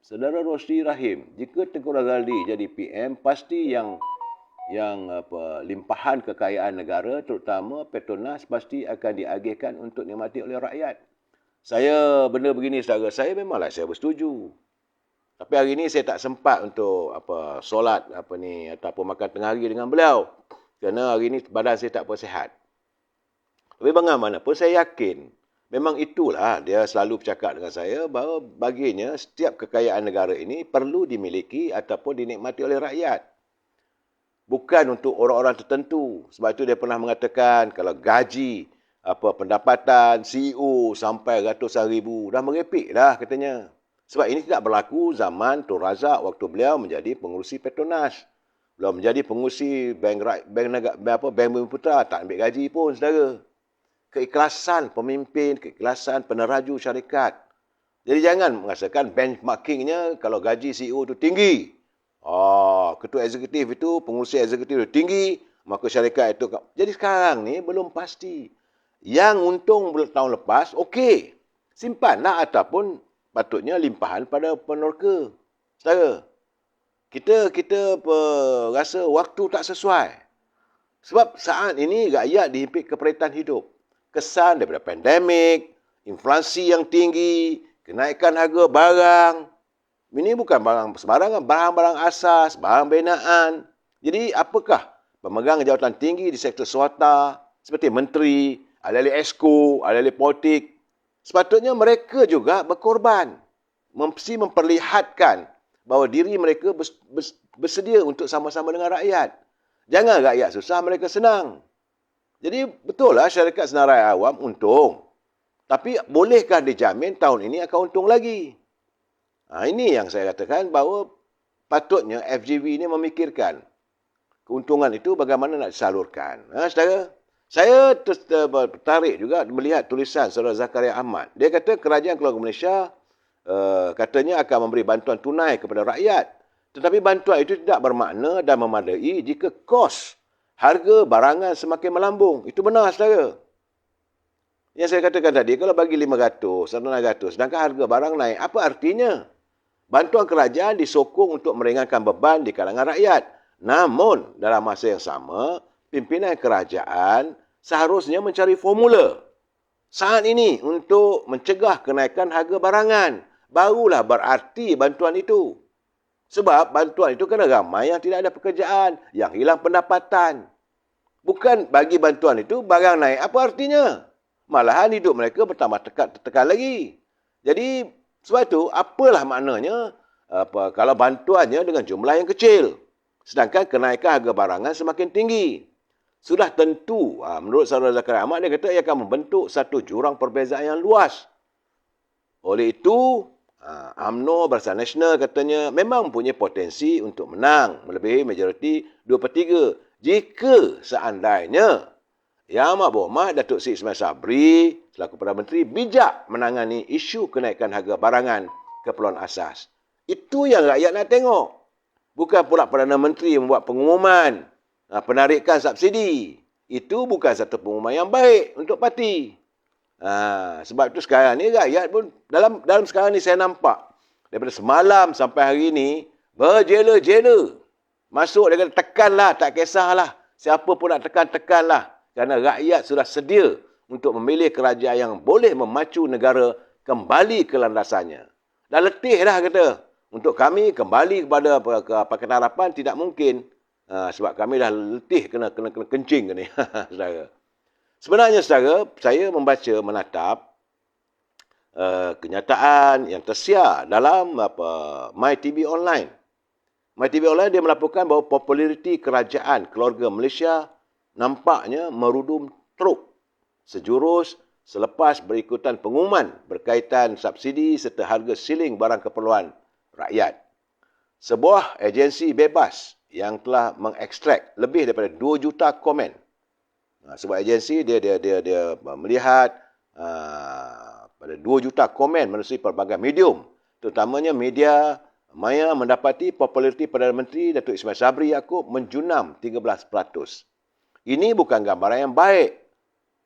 Saudara Rosli Rahim, jika Tengku Razaldi jadi PM, pasti yang limpahan kekayaan negara, terutama Petronas, pasti akan diagihkan untuk dinikmati oleh rakyat. Saya benda begini, saudara, saya memanglah saya bersetuju. Tapi hari ini saya tak sempat untuk solat ataupun makan tengah hari dengan beliau. Kerana hari ini badan saya tak bersihat. Tapi bagaimanapun saya yakin memang itulah dia selalu bercakap dengan saya bahawa baginya setiap kekayaan negara ini perlu dimiliki ataupun dinikmati oleh rakyat. Bukan untuk orang-orang tertentu. Sebab itu dia pernah mengatakan kalau gaji, pendapatan CEO sampai ratusan ribu, dah merepek dah katanya. Sebab ini tidak berlaku zaman Tun Razak waktu beliau menjadi pengurusi Petronas. Beliau menjadi pengurusi Bank Bumi Putra, tak ambil gaji pun, saudara. Keikhlasan pemimpin, keikhlasan peneraju syarikat. Jadi jangan merasakan benchmarkingnya kalau gaji CEO itu tinggi. Ketua eksekutif itu, pengurusi eksekutif itu tinggi, maka syarikat itu. Jadi sekarang ni belum pasti. Yang untung tahun lepas, okey. Simpanlah ataupun patutnya limpahan pada peneroka. Saudara, kita rasa waktu tak sesuai. Sebab saat ini rakyat dihimpit keperitan hidup. Kesan daripada pandemik, inflasi yang tinggi, kenaikan harga barang. Ini bukan barang sembarangan, barang-barang asas, barang binaan. Jadi apakah pemegang jawatan tinggi di sektor swasta, seperti menteri, ahli-ahli esko, ahli-ahli politik, sepatutnya mereka juga berkorban. Mesti memperlihatkan bahawa diri mereka bersedia untuk sama-sama dengan rakyat. Jangan rakyat susah, mereka senang. Jadi betul lah syarikat senarai awam untung. Tapi bolehkah dijamin tahun ini akan untung lagi? Ini yang saya katakan bahawa patutnya FGV ini memikirkan keuntungan itu bagaimana nak disalurkan. Saudara, saya tertarik juga melihat tulisan Saudara Zakaria Ahmad. Dia kata Kerajaan Keluarga Malaysia katanya akan memberi bantuan tunai kepada rakyat. Tetapi bantuan itu tidak bermakna dan memadai jika kos harga barangan semakin melambung. Itu benar, saudara. Yang saya katakan tadi, kalau bagi 500 atau 600, sedangkan harga barang naik, apa artinya? Bantuan kerajaan disokong untuk meringankan beban di kalangan rakyat. Namun, dalam masa yang sama, pimpinan kerajaan seharusnya mencari formula saat ini untuk mencegah kenaikan harga barangan. Barulah berarti bantuan itu. Sebab bantuan itu kena ramai yang tidak ada pekerjaan, yang hilang pendapatan. Bukan bagi bantuan itu barang naik. Apa artinya? Malahan hidup mereka bertambah tekan lagi. Jadi, sebab itu apalah maknanya kalau bantuannya dengan jumlah yang kecil. Sedangkan kenaikan harga barangan semakin tinggi. Sudah tentu, menurut Saudara Zakaria Ahmad, dia kata ia akan membentuk satu jurang perbezaan yang luas. Oleh itu, UMNO Barisan Nasional katanya memang punya potensi untuk menang melebihi majoriti 2/3 jika seandainya Yang Amat Berhormat Datuk Seri Ismail Sabri selaku Perdana Menteri bijak menangani isu kenaikan harga barangan keperluan asas. Itu yang rakyat nak tengok. Bukan pula Perdana Menteri membuat pengumuman penarikan subsidi. Itu bukan satu pengumuman yang baik untuk parti. Sebab itu sekarang ni rakyat pun dalam sekarang ni saya nampak daripada semalam sampai hari ini berjela-jela. Masuk dia kata tekanlah, tak kisahlah. Siapa pun nak tekanlah. Kerana rakyat sudah sedia untuk memilih kerajaan yang boleh memacu negara kembali ke landasannya. Dah letih dah kata. Untuk kami kembali kepada Pakatan Harapan tidak mungkin. Sebab kami dah letih kena kencing ni. Saudara. Sebenarnya saudara, saya menatap kenyataan yang tersiar dalam MyTV Online. MyTV Online dia melaporkan bahawa populariti kerajaan keluarga Malaysia nampaknya merudum teruk sejurus selepas berikutan pengumuman berkaitan subsidi serta harga siling barang keperluan rakyat. Sebuah agensi bebas yang telah mengekstrak lebih daripada 2 juta komen. Sebuah agensi dia melihat pada 2 juta komen melalui pelbagai medium, terutamanya media maya mendapati populariti Perdana Menteri Datuk Ismail Sabri Yaakob menjunam 13%. Ini bukan gambaran yang baik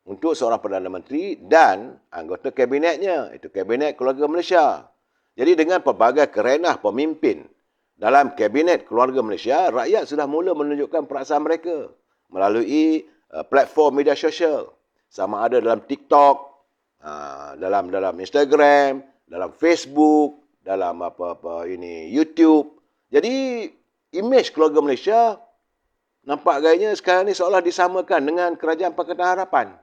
untuk seorang Perdana Menteri dan anggota kabinetnya, itu Kabinet Keluarga Malaysia. Jadi dengan pelbagai kerenah pemimpin dalam Kabinet Keluarga Malaysia, rakyat sudah mula menunjukkan perasaan mereka melalui platform media sosial. Sama ada dalam TikTok, dalam Instagram, dalam Facebook, dalam YouTube. Jadi imej keluarga Malaysia nampak gayanya sekarang ni seolah disamakan dengan kerajaan Pakatan Harapan.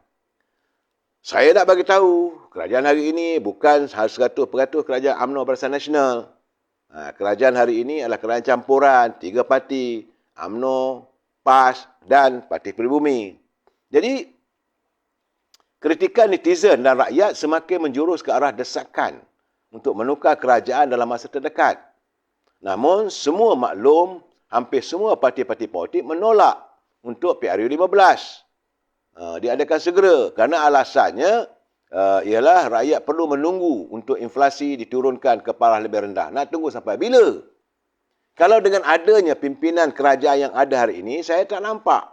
Saya nak bagi tahu, kerajaan hari ini bukan 100% kerajaan UMNO Barisan Nasional. Kerajaan hari ini adalah kerajaan campuran 3 parti, UMNO, PAS dan Parti Peribumi. Jadi kritikan netizen dan rakyat semakin menjurus ke arah desakan untuk menukar kerajaan dalam masa terdekat. Namun, semua maklum, hampir semua parti-parti politik menolak untuk PRU15. Diadakan segera kerana alasannya ialah rakyat perlu menunggu untuk inflasi diturunkan ke paras lebih rendah. Nak tunggu sampai bila? Kalau dengan adanya pimpinan kerajaan yang ada hari ini, saya tak nampak.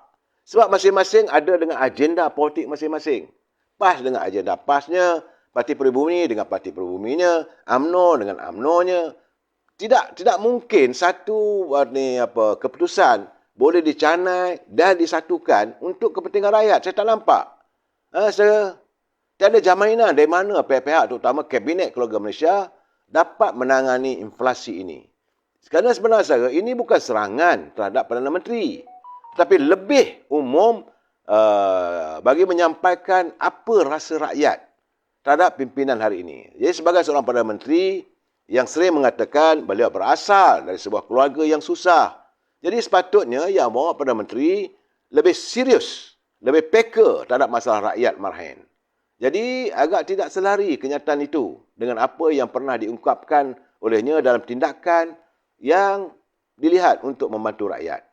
Sebab masing-masing ada dengan agenda politik masing-masing. PAS dengan agenda PASnya, Parti Peribumi dengan Parti Peribuminya, UMNO dengan UMNOnya. Tidak mungkin satu keputusan boleh dicanai dan disatukan untuk kepentingan rakyat. Saya tak nampak. Tiada jaminan dari mana pihak-pihak terutama Kabinet Keluarga Malaysia dapat menangani inflasi ini. Kerana sebenarnya ini bukan serangan terhadap Perdana Menteri. Tapi lebih umum bagi menyampaikan apa rasa rakyat terhadap pimpinan hari ini. Jadi sebagai seorang Perdana Menteri yang sering mengatakan beliau berasal dari sebuah keluarga yang susah. Jadi sepatutnya Yang Berhormat Perdana Menteri lebih serius, lebih peka terhadap masalah rakyat marhaen. Jadi agak tidak selari kenyataan itu dengan apa yang pernah diungkapkan olehnya dalam tindakan yang dilihat untuk membantu rakyat.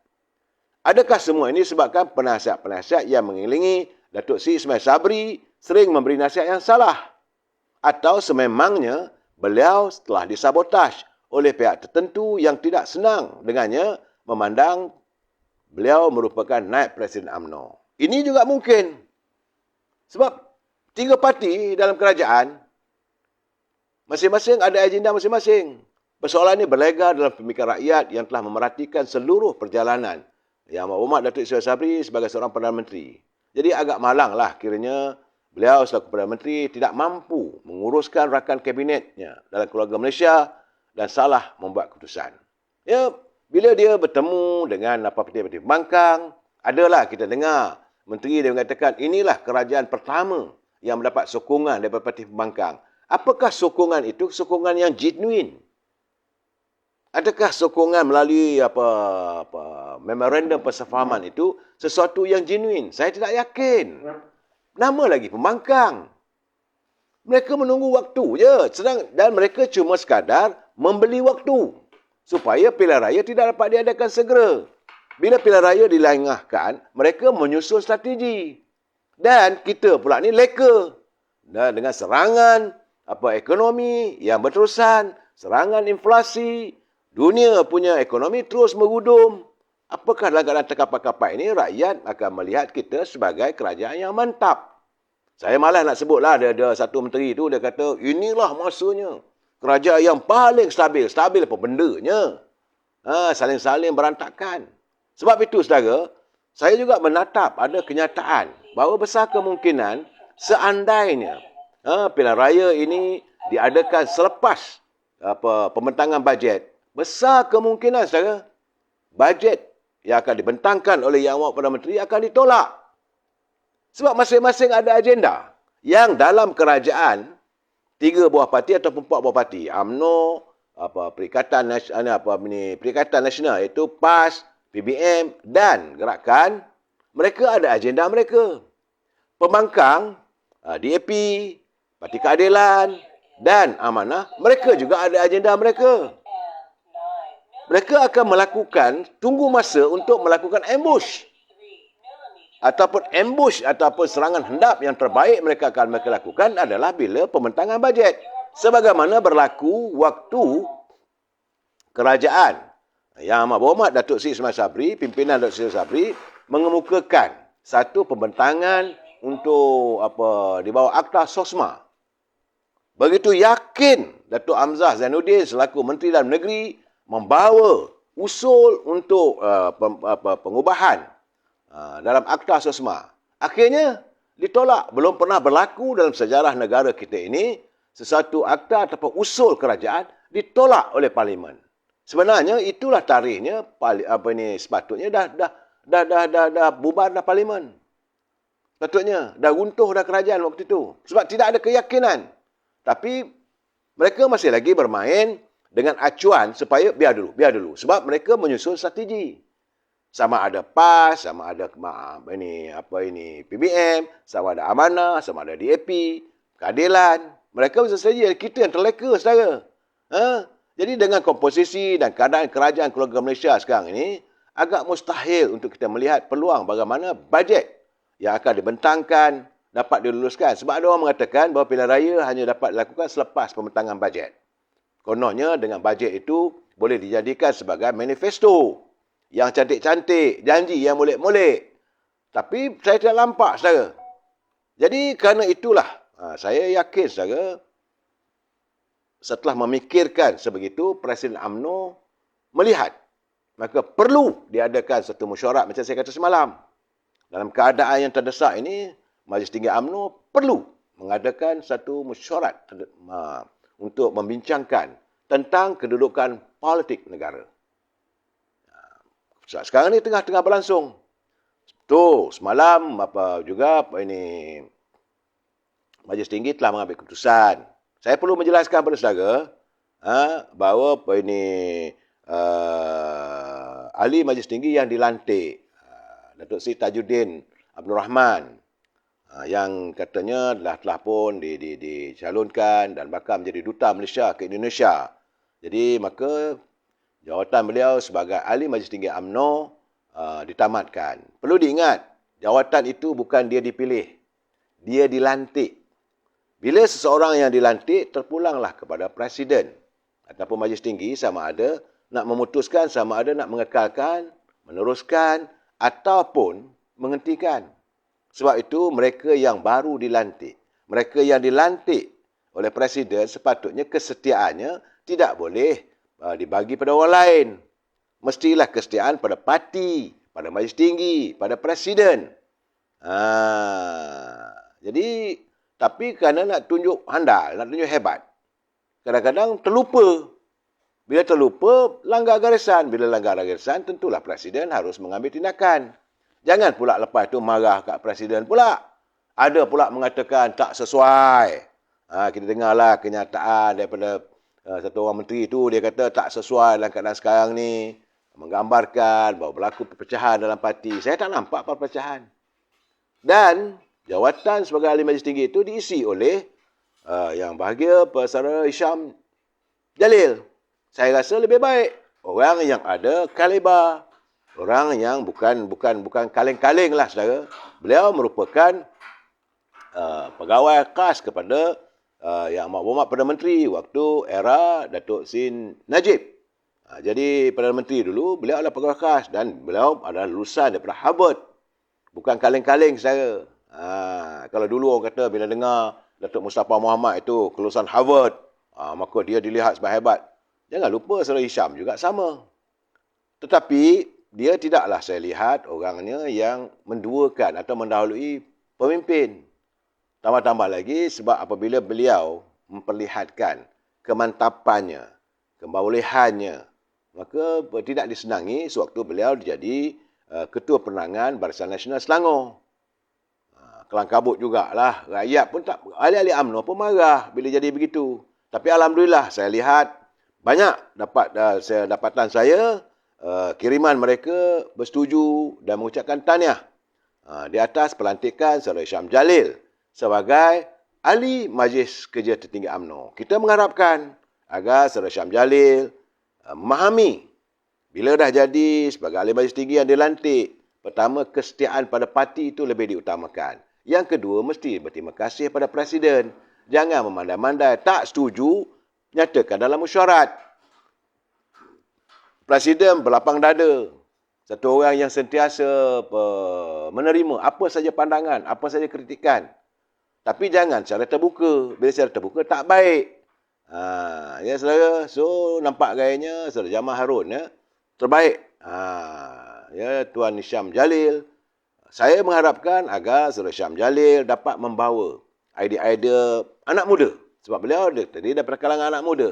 Adakah semua ini sebabkan penasihat-penasihat yang mengelilingi Datuk Seri Ismail Sabri sering memberi nasihat yang salah? Atau sememangnya beliau telah disabotaj oleh pihak tertentu yang tidak senang dengannya memandang beliau merupakan naib Presiden UMNO? Ini juga mungkin. Sebab 3 parti dalam kerajaan, masing-masing ada agenda masing-masing. Persoalan ini berlega dalam pemikiran rakyat yang telah memerhatikan seluruh perjalanan Yang Amat Berhormat Datuk Ismail Sabri sebagai seorang Perdana Menteri. Jadi agak malanglah kiranya beliau selaku Perdana Menteri tidak mampu menguruskan rakan kabinetnya dalam keluarga Malaysia dan salah membuat keputusan. Ya, bila dia bertemu dengan parti-parti pembangkang, adalah kita dengar menteri dia mengatakan inilah kerajaan pertama yang mendapat sokongan daripada parti pembangkang. Apakah sokongan itu sokongan yang genuine? Adakah sokongan melalui memorandum persefahaman itu sesuatu yang genuine? Saya tidak yakin. Nama lagi pembangkang. Mereka menunggu waktu je. Dan mereka cuma sekadar membeli waktu supaya pilihan raya tidak dapat diadakan segera. Bila pilihan raya dilengahkan, mereka menyusun strategi. Dan kita pula ni leka. Dan dengan serangan ekonomi yang berterusan, serangan inflasi, dunia punya ekonomi terus merudum. Apakah dalam keadaan terkapai-kapai ini, rakyat akan melihat kita sebagai kerajaan yang mantap. Saya malas nak sebutlah, ada satu menteri tu, dia kata, inilah masanya. Kerajaan yang paling stabil. Stabil apa bendanya? Saling-saling berantakan. Sebab itu, saudara, saya juga menatap ada kenyataan bahawa besar kemungkinan seandainya pilihan raya ini diadakan selepas pembentangan bajet, besar kemungkinan, saudara, bajet yang akan dibentangkan oleh Yang Amat Perdana Menteri akan ditolak. Sebab masing-masing ada agenda. Yang dalam kerajaan, 3 buah parti ataupun 4 buah parti, UMNO, Perikatan Nasional, iaitu PAS, PBM dan Gerakan, mereka ada agenda mereka. Pembangkang, DAP, Parti Keadilan dan Amanah, mereka juga ada agenda mereka. Mereka akan melakukan, tunggu masa untuk melakukan ambush. Ataupun serangan hendap yang terbaik mereka akan lakukan adalah bila pembentangan bajet. Sebagaimana berlaku waktu kerajaan Yang Amat Berhormat Datuk Seri Ismail Sabri, pimpinan Datuk Seri Sabri, mengemukakan satu pembentangan untuk di bawah Akta Sosma. Begitu yakin Datuk Hamzah Zainuddin selaku Menteri Dalam Negeri membawa usul untuk pengubahan dalam Akta Sosma. Akhirnya ditolak. Belum pernah berlaku dalam sejarah negara kita ini sesuatu akta ataupun usul kerajaan ditolak oleh Parlimen. Sebenarnya itulah tarikhnya, sepatutnya dah bubar dah Parlimen. Sepatutnya dah runtuh dah kerajaan waktu itu. Sebab tidak ada keyakinan. Tapi mereka masih lagi bermain dengan acuan supaya biar dulu. Sebab mereka menyusun strategi. Sama ada PAS, sama ada PBM, sama ada Amanah, sama ada DAP, Keadilan. Mereka bisa strategi. Kita yang terleka, saudara. Jadi dengan komposisi dan keadaan kerajaan keluarga Malaysia sekarang ini, agak mustahil untuk kita melihat peluang bagaimana bajet yang akan dibentangkan dapat diluluskan. Sebab ada orang mengatakan bahawa pilihan raya hanya dapat dilakukan selepas pembentangan bajet. Kononnya dengan bajet itu boleh dijadikan sebagai manifesto yang cantik-cantik, janji yang molek-molek. Tapi saya tidak nampak, saudara. Jadi kerana itulah, saya yakin, saudara, setelah memikirkan sebegitu, Presiden UMNO melihat maka perlu diadakan satu mesyuarat macam saya kata semalam. Dalam keadaan yang terdesak ini, Majlis Tinggi UMNO perlu mengadakan satu mesyuarat untuk membincangkan tentang kedudukan politik negara. Sekarang ni tengah-tengah berlangsung. Tu semalam Majlis Tinggi telah mengambil keputusan. Saya perlu menjelaskan kepada saudara bahawa ahli Majlis Tinggi yang dilantik, Datuk Seri Tajuddin Abdul Rahman, yang katanya telah pun dicalonkan dan bakal menjadi duta Malaysia ke Indonesia. Jadi maka jawatan beliau sebagai ahli Majlis Tinggi UMNO ditamatkan. Perlu diingat, jawatan itu bukan dia dipilih, dia dilantik. Bila seseorang yang dilantik, terpulanglah kepada Presiden ataupun Majlis Tinggi sama ada nak memutuskan, sama ada nak mengekalkan, meneruskan ataupun menghentikan. Sebab itu mereka yang baru dilantik, mereka yang dilantik oleh Presiden sepatutnya kesetiaannya tidak boleh dibagi pada orang lain. Mestilah kesetiaan pada parti, pada Majlis Tinggi, pada Presiden. Jadi tapi kerana nak tunjuk handal, nak tunjuk hebat, kadang-kadang terlupa. Bila terlupa, langgar garisan. Bila langgar garisan, tentulah Presiden harus mengambil tindakan. Jangan pula lepas itu marah kat Presiden pula. Ada pula mengatakan tak sesuai. Kita dengarlah kenyataan daripada satu orang menteri itu, dia kata tak sesuai dalam keadaan sekarang ni. Menggambarkan bahawa berlaku perpecahan dalam parti. Saya tak nampak perpecahan. Dan jawatan sebagai ahli Majlis Tinggi itu diisi oleh yang bahagia Saudara Hisham Jalil. Saya rasa lebih baik orang yang ada kaliber, Orang yang bukan kaleng-kaleng lah, saudara. Beliau merupakan pegawai khas kepada Yang Amat Perdana Menteri waktu era Datuk Sin Najib. Jadi Perdana Menteri dulu, beliau adalah pegawai khas dan beliau adalah lulusan daripada Harvard. Bukan kaleng-kaleng, saudara. Kalau dulu orang kata bila dengar Datuk Mustafa Mohamed itu kelulusan Harvard, maka dia dilihat sebagai hebat. Jangan lupa Saudara Hisham juga sama. Tetapi dia tidaklah saya lihat orangnya yang menduakan atau mendahului pemimpin. Tambah-tambah lagi sebab apabila beliau memperlihatkan kemantapannya, kebolehannya, maka tidak disenangi sewaktu beliau jadi Ketua Penerangan Barisan Nasional Selangor. Kelang kabut jugalah. Rakyat pun tak, ahli-ahli UMNO pun marah bila jadi begitu. Tapi Alhamdulillah saya lihat banyak dapatan saya, kiriman mereka bersetuju dan mengucapkan tahniah di atas pelantikan Saudara Syam Jalil sebagai Ahli Majlis Kerja Tertinggi UMNO. Kita mengharapkan agar Saudara Syam Jalil memahami bila dah jadi sebagai Ahli Majlis Tinggi yang dilantik, pertama, kesetiaan pada parti itu lebih diutamakan. Yang kedua, mesti berterima kasih pada Presiden. Jangan memandai-mandai. Tak setuju, nyatakan dalam mesyuarat. Presiden berlapang dada. Satu orang yang sentiasa menerima apa saja pandangan, apa saja kritikan. Tapi jangan secara terbuka. Bila secara terbuka, tak baik. Ya, saudara. So, nampak gayanya Saudara Jamal Harun. Ya. Terbaik. Ya, Tuan Syam Jalil. Saya mengharapkan agar Saudara Syam Jalil dapat membawa idea-idea anak muda. Sebab beliau tadi daripada kalangan anak muda.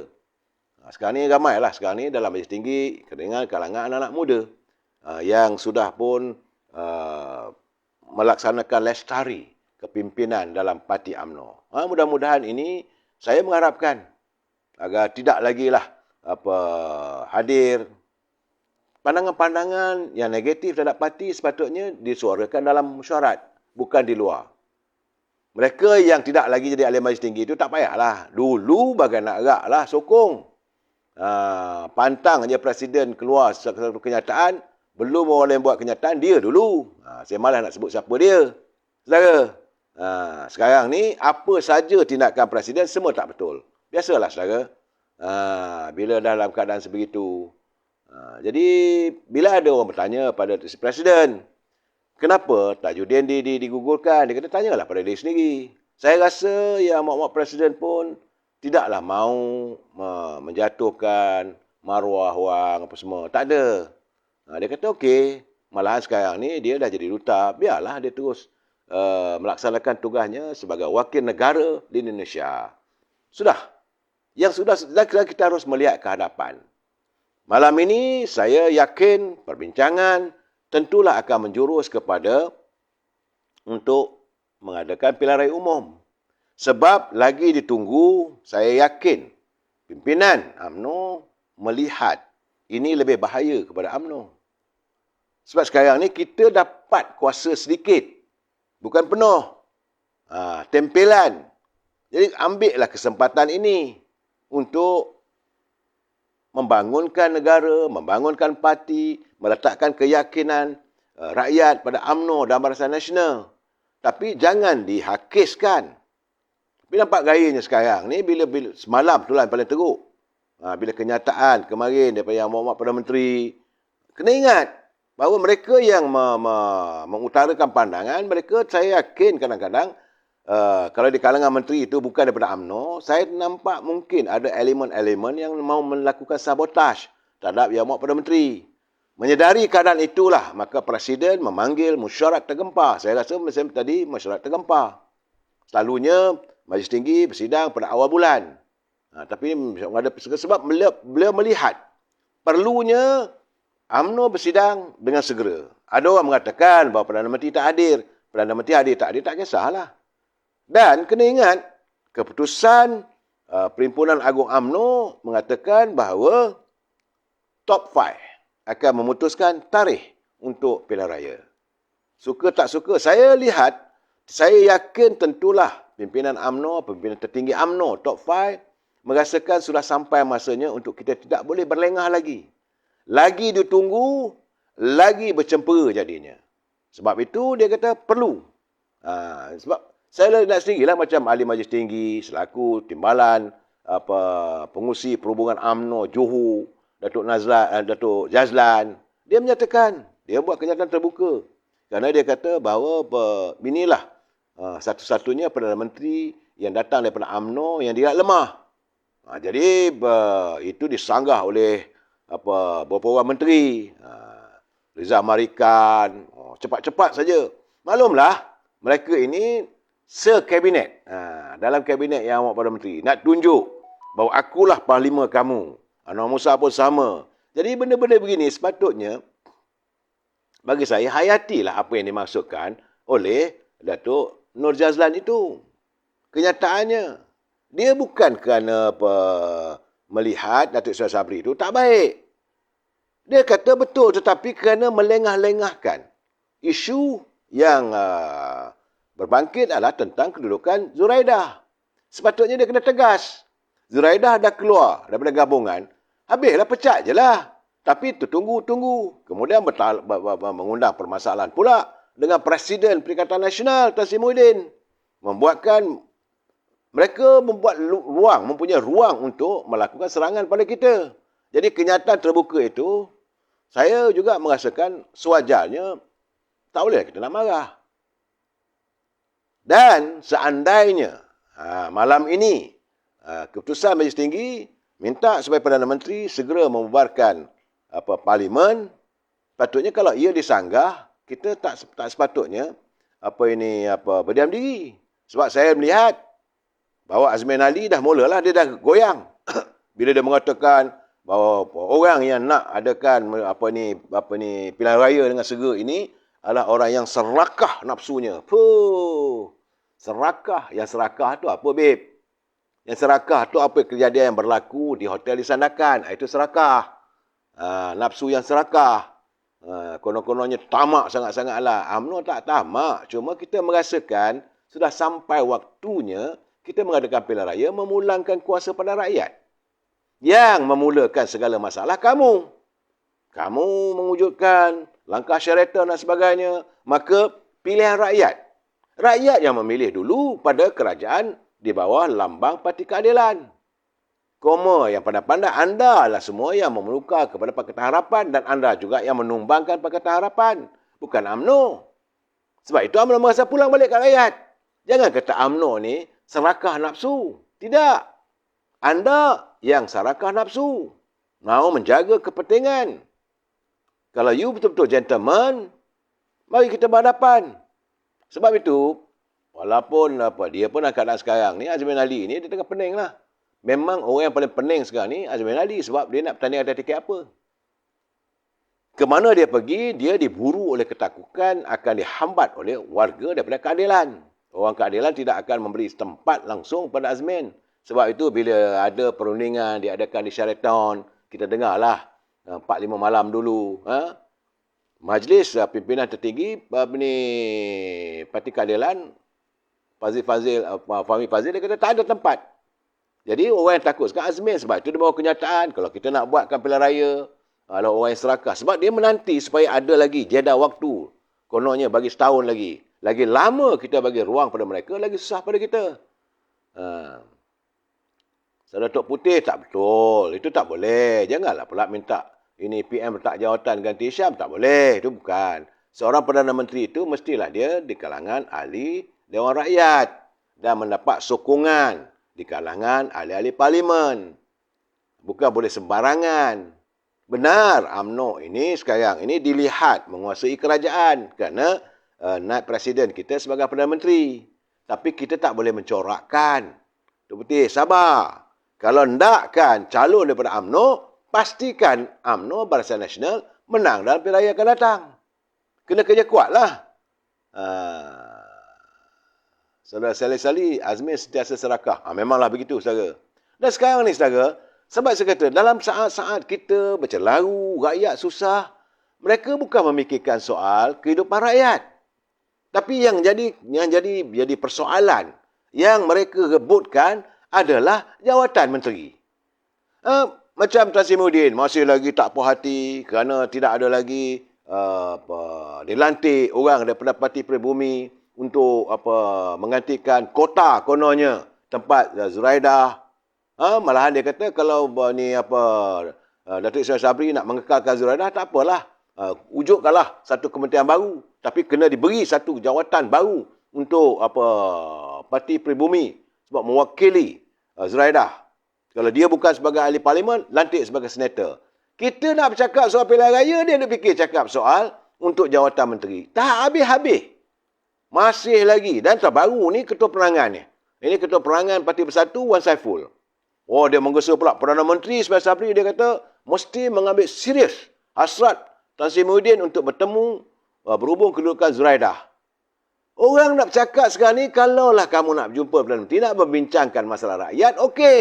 Sekarang ni ramailah. Sekarang ni dalam Majlis Tinggi dengan kalangan anak-anak muda yang sudah pun melaksanakan lestari kepimpinan dalam parti UMNO. Mudah-mudahan ini saya mengharapkan agar tidak lagi lah hadir pandangan-pandangan yang negatif terhadap parti sepatutnya disuarakan dalam mesyuarat, bukan di luar. Mereka yang tidak lagi jadi ahli majlis tinggi itu tak payahlah. Dulu bagai nak gerak lah, sokong. Pantang je Presiden keluar satu kenyataan, belum orang lain buat kenyataan, dia dulu. Saya malas nak sebut siapa dia. Saudara, sekarang ni apa saja tindakan Presiden semua tak betul. Biasalah saudara. Bila dalam keadaan sebegitu. Jadi, bila ada orang bertanya pada Presiden, kenapa Tajuddin digugurkan? Dia kata, tanyalah pada diri sendiri. Saya rasa Yang Amat Presiden pun tidaklah mahu menjatuhkan maruah orang apa semua. Tak ada. Dia kata, okey. Malahan sekarang ni dia dah jadi duta. Biarlah dia terus melaksanakan tugasnya sebagai wakil negara di Indonesia. Sudah. Yang sudah kita harus melihat ke hadapan. Malam ini saya yakin perbincangan tentulah akan menjurus kepada untuk mengadakan pilihan raya umum. Sebab lagi ditunggu, saya yakin pimpinan UMNO melihat ini lebih bahaya kepada UMNO. Sebab sekarang ni kita dapat kuasa sedikit. Bukan penuh. Tempelan. Jadi ambillah kesempatan ini untuk membangunkan negara, membangunkan parti, meletakkan keyakinan rakyat pada UMNO dan Barisan Nasional. Tapi jangan dihakiskan. Tapi nampak gayanya sekarang ni, bila semalam tu lah yang paling teruk. Bila kenyataan kemarin daripada Yang Amat Perdana Menteri, kena ingat bahawa mereka yang mengutarakan pandangan, mereka saya yakin kadang-kadang kalau di kalangan menteri itu bukan daripada UMNO, saya nampak mungkin ada elemen-elemen yang mahu melakukan sabotaj terhadap Yang Amat Perdana Menteri. Menyedari keadaan itulah, maka Presiden memanggil mesyuarat tergempar. Saya rasa macam tadi, mesyuarat tergempar. Selalunya, Majlis Tinggi bersidang pada awal bulan. Tapi ada sebab beliau melihat perlunya UMNO bersidang dengan segera. Ada orang mengatakan bahawa Perdana Menteri tak hadir. Perdana Menteri hadir tak kisahlah. Dan kena ingat, keputusan Perhimpunan Agung UMNO mengatakan bahawa top 5 akan memutuskan tarikh untuk pilihan raya. Suka tak suka, saya yakin tentulah pimpinan UMNO, pimpinan tertinggi UMNO, top 5, merasakan sudah sampai masanya untuk kita tidak boleh berlengah lagi. Lagi ditunggu, lagi bercempera jadinya. Sebab itu dia kata perlu. Sebab saya nak sendirilah macam ahli majlis tinggi selaku timbalan pengurusi perhubungan UMNO Johor, Datuk Jazlan, dia menyatakan dia buat kenyataan terbuka kerana dia kata bahawa inilah satu-satunya Perdana Menteri yang datang daripada UMNO yang tidak lemah. Jadi itu disanggah oleh beberapa orang menteri. Rizal Marikan, cepat-cepat saja. Maklumlah, mereka ini sekabinet. Dalam kabinet yang awak Perdana Menteri. Nak tunjuk bahawa akulah parlimen kamu. Anwar Musa pun sama. Jadi benda-benda begini sepatutnya, bagi saya, hayatilah apa yang dimaksudkan oleh Datuk Nur Jazlan itu. Kenyataannya, dia bukan kerana melihat Datuk Seri Sabri itu tak baik. Dia kata betul, tetapi kerana melengah-lengahkan isu yang berbangkit adalah tentang kedudukan Zuraidah. Sepatutnya dia kena tegas. Zuraidah dah keluar daripada gabungan, habislah pecat je lah. Tapi tunggu. Kemudian mengundang permasalahan pula dengan Presiden Perikatan Nasional Tan Sri Muhyiddin. Mereka mempunyai ruang untuk melakukan serangan pada kita. Jadi kenyataan terbuka itu, saya juga merasakan sewajarnya tak boleh kita nak marah. Dan seandainya malam ini keputusan Majlis Tinggi minta supaya Perdana Menteri segera membubarkan parlimen, patutnya kalau ia disanggah, kita tak sepatutnya berdiam diri. Sebab saya melihat bahawa Azmin Ali dah mulalah dia dah goyang bila dia mengatakan bahawa orang yang nak adakan pilihan raya dengan segera ini adalah orang yang serakah nafsunya. Serakah. Yang serakah tu apa, babe? Yang serakah tu apa kejadian yang berlaku di hotel di Sandakan. Itu serakah. Nafsu yang serakah. Konon-kononnya tamak sangat-sangatlah. UMNO tak tamak. Cuma kita merasakan sudah sampai waktunya kita mengadakan pilihan raya memulangkan kuasa pada rakyat. Yang memulakan segala masalah kamu. Kamu mewujudkan langkah Sheraton dan sebagainya. Maka pilihan rakyat. Rakyat yang memilih dulu pada kerajaan di bawah lambang Parti Keadilan. Koma yang pandai-pandai, anda lah semua yang memelukar kepada Pakatan Harapan dan anda juga yang menumbangkan Pakatan Harapan. Bukan UMNO. Sebab itu UMNO merasa pulang balik ke rakyat. Jangan kata UMNO ni serakah nafsu. Tidak. Anda yang serakah nafsu. Mahu menjaga kepentingan. Kalau you betul-betul gentleman, mari kita berhadapan. Sebab itu, walaupun dia pun dalam keadaan sekarang ni, Azmin Ali ni dia tengah pening lah. Memang orang yang paling pening sekarang ni Azmin Ali sebab dia nak bertanding ada tiket apa. Kemana dia pergi, dia diburu oleh ketakutan akan dihambat oleh warga daripada keadilan. Orang keadilan tidak akan memberi tempat langsung pada Azmin. Sebab itu bila ada perundingan diadakan di Sheraton, kita dengarlah 4-5 malam dulu. Majlis pimpinan tertinggi Parti Keadilan, Fahmi Fazil, dia kata tak ada tempat. Jadi orang yang takut sekarang Azmin. Sebab itu dia bawa kenyataan. Kalau kita nak buatkan pilihan raya, kalau orang yang serakah. Sebab dia menanti supaya ada lagi jeda waktu. Kononnya bagi setahun lagi. Lagi lama kita bagi ruang pada mereka, lagi susah pada kita. Datuk Putih tak betul. Itu tak boleh. Janganlah pula minta ini PM letak jawatan ganti Syam. Tak boleh. Itu bukan. Seorang Perdana Menteri itu mestilah dia di kalangan ahli Dewan Rakyat. Dan mendapat sokongan di kalangan ahli-ahli parlimen. Bukan boleh sembarangan. Benar, UMNO ini sekarang ini dilihat menguasai kerajaan. Kerana naik Presiden kita sebagai Perdana Menteri. Tapi kita tak boleh mencorakkan. Datuk Putih, sabar. Kalau hendakkan calon daripada UMNO, pastikan UMNO Barisan Nasional menang dalam pilihan raya akan datang. Kena kerja kuatlah. Saudara Salih Azmin sentiasa serakah. Memanglah begitu, saudara. Dan sekarang ni, saudara, sebab saya kata, dalam saat-saat kita bercelaru, rakyat susah, mereka bukan memikirkan soal kehidupan rakyat. Tapi yang jadi persoalan, yang mereka rebutkan adalah jawatan menteri. Macam Tan Sri Muhyiddin masih lagi tak puas hati kerana tidak ada lagi dilantik orang daripada Parti Pribumi untuk menggantikan kota kononnya tempat Zuraidah. Malahan dia kata kalau Datuk Ismail Sabri nak mengekalkan Zuraidah, tak apalah. Wujudkanlah satu kementerian baru, tapi kena diberi satu jawatan baru untuk Parti Pribumi sebab mewakili Zuraidah. Kalau dia bukan sebagai ahli parlimen, lantik sebagai senator. Kita nak bercakap soal pilihan raya, dia nak fikir cakap soal untuk jawatan menteri. Tak habis-habis. Masih lagi. Dan terbaru ni ketua perangan ni. Ini ketua perangan Parti Bersatu, Wan Saiful. Oh, dia menggesa pula Perdana Menteri Ismail Sabri, dia kata mesti mengambil serius hasrat Tan Sri Muhyiddin untuk bertemu berhubung kedudukan Zuraidah. Orang nak bercakap sekarang ni, kalaulah kamu nak berjumpa Perdana Menteri, nak membincangkan masalah rakyat, okey.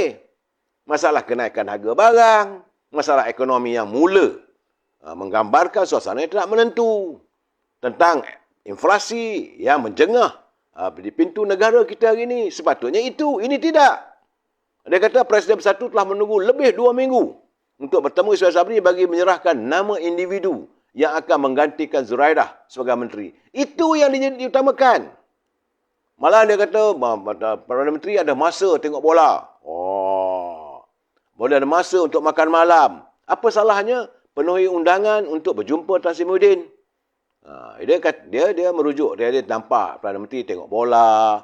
Masalah kenaikan harga barang, masalah ekonomi yang mula menggambarkan suasana yang tidak menentu, tentang inflasi yang menjengah di pintu negara kita hari ini. Sepatutnya itu, ini tidak. Dia kata Presiden Bersatu telah menunggu lebih 2 minggu untuk bertemu Ismail Sabri bagi menyerahkan nama individu yang akan menggantikan Zuraidah sebagai menteri. Itu yang diutamakan. Malah dia kata Perdana Menteri ada masa tengok bola. Boleh ada masa untuk makan malam. Apa salahnya penuhi undangan untuk berjumpa Tan Sri Muhyiddin? Dia merujuk, dia nampak Perdana Menteri tengok bola.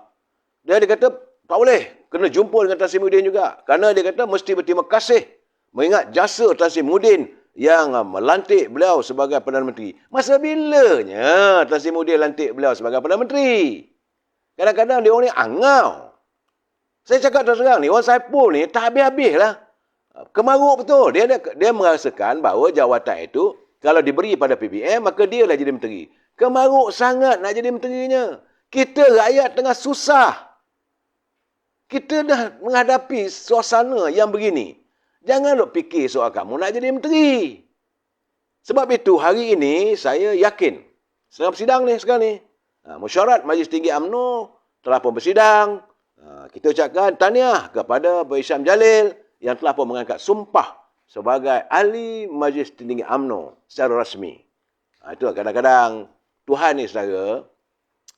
Dia kata tak boleh, kena jumpa dengan Tan Sri Muhyiddin juga. Kerana dia kata mesti berterima kasih mengingat jasa Tan Sri Muhyiddin yang melantik beliau sebagai Perdana Menteri. Masa bilanya Tan Sri Muhyiddin lantik beliau sebagai Perdana Menteri? Kadang-kadang dia orang ni angau. Saya cakap terus terang ni, Wan Saiful ni tak habis-habis lah. Kemaruk betul. Dia merasakan bahawa jawatan itu kalau diberi pada PBM, maka dia lah jadi menteri. Kemaruk sangat nak jadi menterinya. Kita rakyat tengah susah. Kita dah menghadapi suasana yang begini. Jangan duk fikir soal kamu nak jadi menteri. Sebab itu hari ini saya yakin, sedang bersidang ni sekarang ni, mesyuarat Majlis Tinggi UMNO telah pun bersidang. Kita ucapkan tahniah kepada Pak Hisham Jalil yang telah pun mengangkat sumpah sebagai ahli Majlis Tinggi UMNO secara rasmi. Itu kadang-kadang Tuhan ni saudara,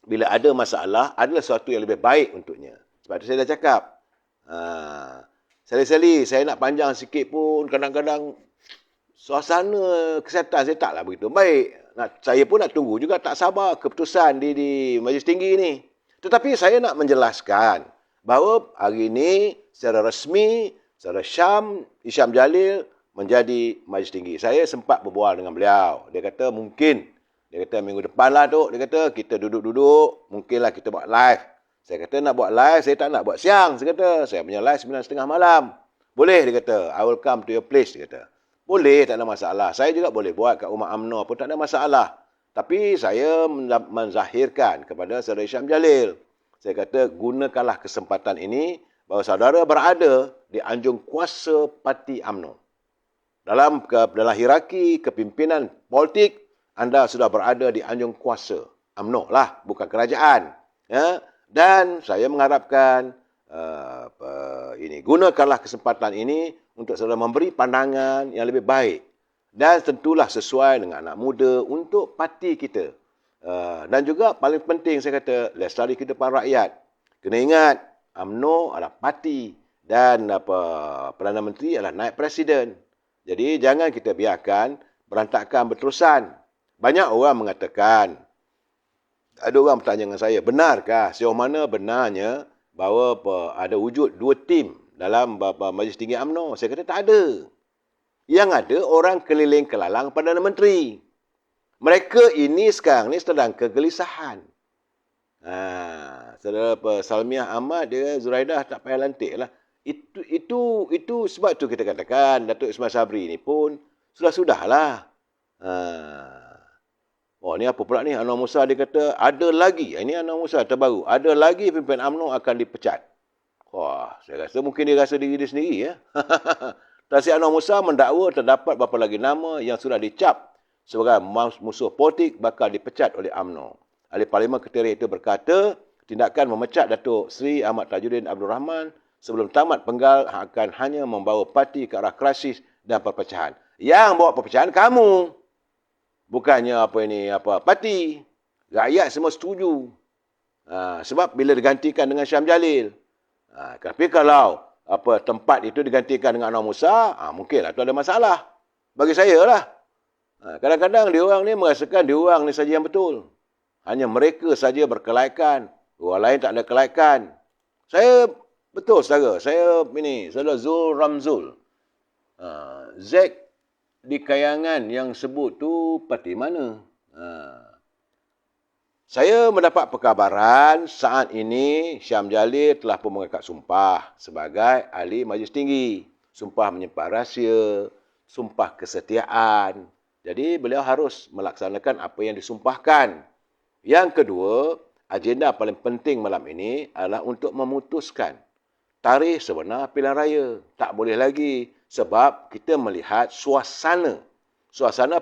bila ada masalah, adalah sesuatu yang lebih baik untuknya. Sebab itu saya dah cakap. Seli-seli saya nak panjang sikit pun, kadang-kadang suasana kesihatan saya taklah begitu baik. Saya pun nak tunggu juga, tak sabar keputusan di Majlis Tinggi ni. Tetapi saya nak menjelaskan bahawa hari ini secara rasmi, Saudara Hisham Jalil menjadi Majlis Tinggi. Saya sempat berbual dengan beliau. Dia kata mungkin. Dia kata minggu depan lah Tok. Dia kata kita duduk-duduk. Mungkinlah kita buat live. Saya kata nak buat live. Saya tak nak buat siang. Saya kata saya punya live 9:30 malam. Boleh dia kata. I will come to your place. Dia kata. Boleh, tak ada masalah. Saya juga boleh buat kat rumah UMNO pun tak ada masalah. Tapi saya menzahirkan kepada Saudara Hisham Jalil. Saya kata gunakanlah kesempatan ini bahawa saudara berada di anjung kuasa Parti UMNO. Dalam hierarki kepimpinan politik, anda sudah berada di anjung kuasa UMNO lah, bukan kerajaan. Ya? Dan saya mengharapkan gunakanlah kesempatan ini untuk saudara memberi pandangan yang lebih baik. Dan tentulah sesuai dengan anak muda untuk parti kita. Dan juga paling penting saya kata, lestari kehidupan rakyat. Kena ingat, UMNO adalah parti dan Perdana Menteri adalah naib presiden. Jadi jangan kita biarkan berantakan berterusan. Banyak orang mengatakan, ada orang bertanya dengan saya, benarkah sejauh mana benarnya bahawa ada wujud 2 tim dalam Majlis Tinggi UMNO? Saya kata tak ada. Yang ada orang keliling kelalang Perdana Menteri. Mereka ini sekarang ni sedang kegelisahan. Saudara Salmiah Ahmad, dia Zuraidah tak payah lantik lah. Itu sebab tu kita katakan Datuk Ismail Sabri ni pun sudah-sudahlah. Ni apa pula ni? Anwar Musa dia kata ada lagi. Ini Anwar Musa terbaru. Ada lagi pimpinan UMNO akan dipecat. Saya rasa mungkin dia rasa diri dia sendiri ya. Tan Sri Anwar Musa mendakwa terdapat berapa lagi nama yang sudah dicap sebagai musuh politik bakal dipecat oleh UMNO. Ahli Parlimen Keteria itu berkata, tindakan memecat Datuk Seri Ahmad Tajuddin Abdul Rahman sebelum tamat penggal akan hanya membawa parti ke arah krisis dan perpecahan. Yang bawa perpecahan kamu. Bukannya parti. Rakyat semua setuju. Sebab bila digantikan dengan Syam Jalil. Tapi kalau tempat itu digantikan dengan Anwar Musa, mungkinlah tu ada masalah. Bagi saya lah. Kadang-kadang diorang ni merasakan diorang ni saja yang betul. Hanya mereka saja berkelaikan. Orang lain tak ada kelaikan. Saya betul saudara. Saudara Zul Ramzul. Z di Kayangan yang sebut tu parti mana? Saya mendapat perkabaran saat ini Syam Jalil telah pun mengikat sumpah sebagai ahli Majlis Tinggi. Sumpah menyimpan rahsia, sumpah kesetiaan. Jadi beliau harus melaksanakan apa yang disumpahkan. Yang kedua, agenda paling penting malam ini adalah untuk memutuskan tarikh sebenar pilihan raya. Tak boleh lagi sebab kita melihat suasana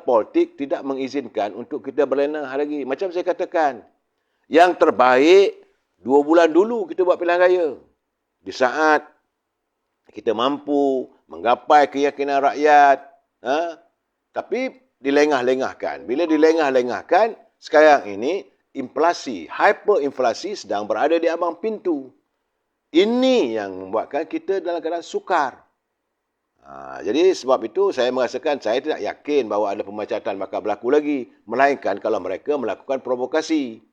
politik tidak mengizinkan untuk kita berlena lagi. Macam saya katakan, yang terbaik 2 bulan dulu kita buat pilihan raya. Di saat kita mampu menggapai keyakinan rakyat. Tapi dilengah-lengahkan. Bila dilengah-lengahkan, sekarang ini inflasi, hyperinflasi sedang berada di ambang pintu. Ini yang membuatkan kita dalam keadaan sukar. Jadi sebab itu saya merasakan saya tidak yakin bahawa ada pemecatan bakal berlaku lagi. Melainkan kalau mereka melakukan provokasi.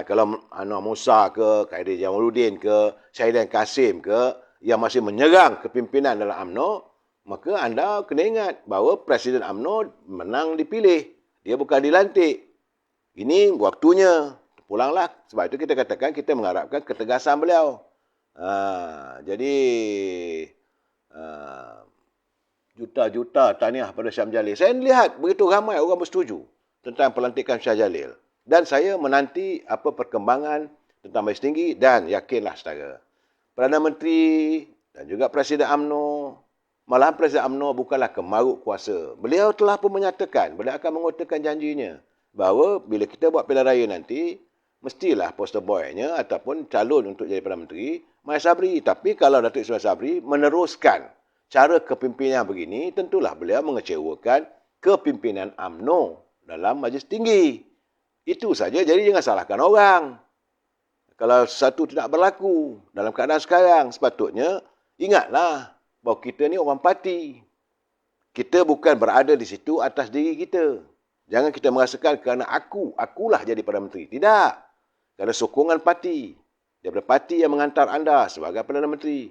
Kalau Anwar Musa ke, Khairy Jamaluddin ke, Syahidan Kasim ke, yang masih menyerang kepimpinan dalam UMNO, maka anda kena ingat bahawa Presiden UMNO menang dipilih. Dia bukan dilantik. Ini waktunya. Pulanglah. Sebab itu kita katakan kita mengharapkan ketegasan beliau. Jadi juta-juta tahniah pada Syam Jalil. Saya lihat begitu ramai orang bersetuju tentang pelantikan Syam Jalil. Dan saya menanti apa perkembangan tentang Majlis Tinggi dan yakinlah saudara. Perdana Menteri dan juga Presiden UMNO, malah Presiden UMNO bukanlah kemaruk kuasa. Beliau telah pun menyatakan, beliau akan mengutarakan janjinya bahawa bila kita buat pilihan raya nanti, mestilah poster boy-nya ataupun calon untuk jadi Perdana Menteri, Mai Sabri. Tapi kalau Datuk Ismail Sabri meneruskan cara kepimpinan begini, tentulah beliau mengecewakan kepimpinan UMNO dalam Majlis Tinggi. Itu saja, jadi jangan salahkan orang. Kalau satu tidak berlaku dalam keadaan sekarang, sepatutnya ingatlah bahawa kita ni orang parti. Kita bukan berada di situ atas diri kita. Jangan kita merasakan kerana akulah jadi Perdana Menteri. Tidak. Kerana sokongan parti. Daripada parti yang menghantar anda sebagai Perdana Menteri.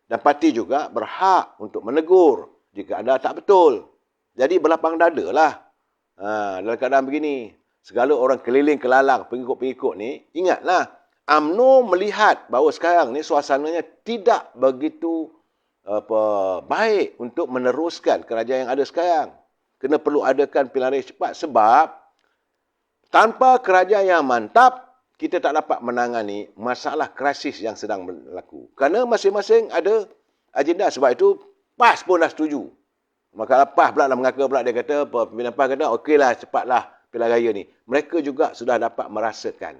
Dan parti juga berhak untuk menegur jika anda tak betul. Jadi berlapang dada lah. Dalam keadaan begini. Segala orang keliling kelalang, pengikut-pengikut ni, ingatlah. UMNO melihat bahawa sekarang ni suasananya tidak begitu baik untuk meneruskan kerajaan yang ada sekarang. Kena perlu adakan pilihan raya cepat sebab tanpa kerajaan yang mantap, kita tak dapat menangani masalah krisis yang sedang berlaku. Kerana masing-masing ada agenda. Sebab itu, PAS pun dah setuju. Maka PAS pula dah mengaku pula, dia kata, pimpinan PAS kata, okeylah, cepatlah pilihan raya ni. Mereka juga sudah dapat merasakan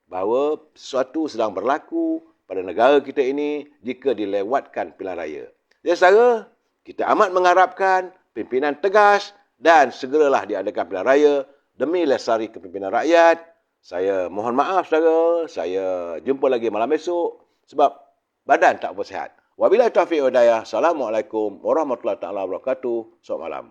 bahawa sesuatu sedang berlaku pada negara kita ini jika dilewatkan pilihan raya. Jadi saudara, kita amat mengharapkan pimpinan tegas dan segeralah diadakan pilihan raya demi lestari kepimpinan rakyat. Saya mohon maaf saudara, saya jumpa lagi malam esok sebab badan tak bersihat. Wabillahi taufiq wal hidayah. Assalamualaikum warahmatullahi taala wabarakatuh. Selamat malam.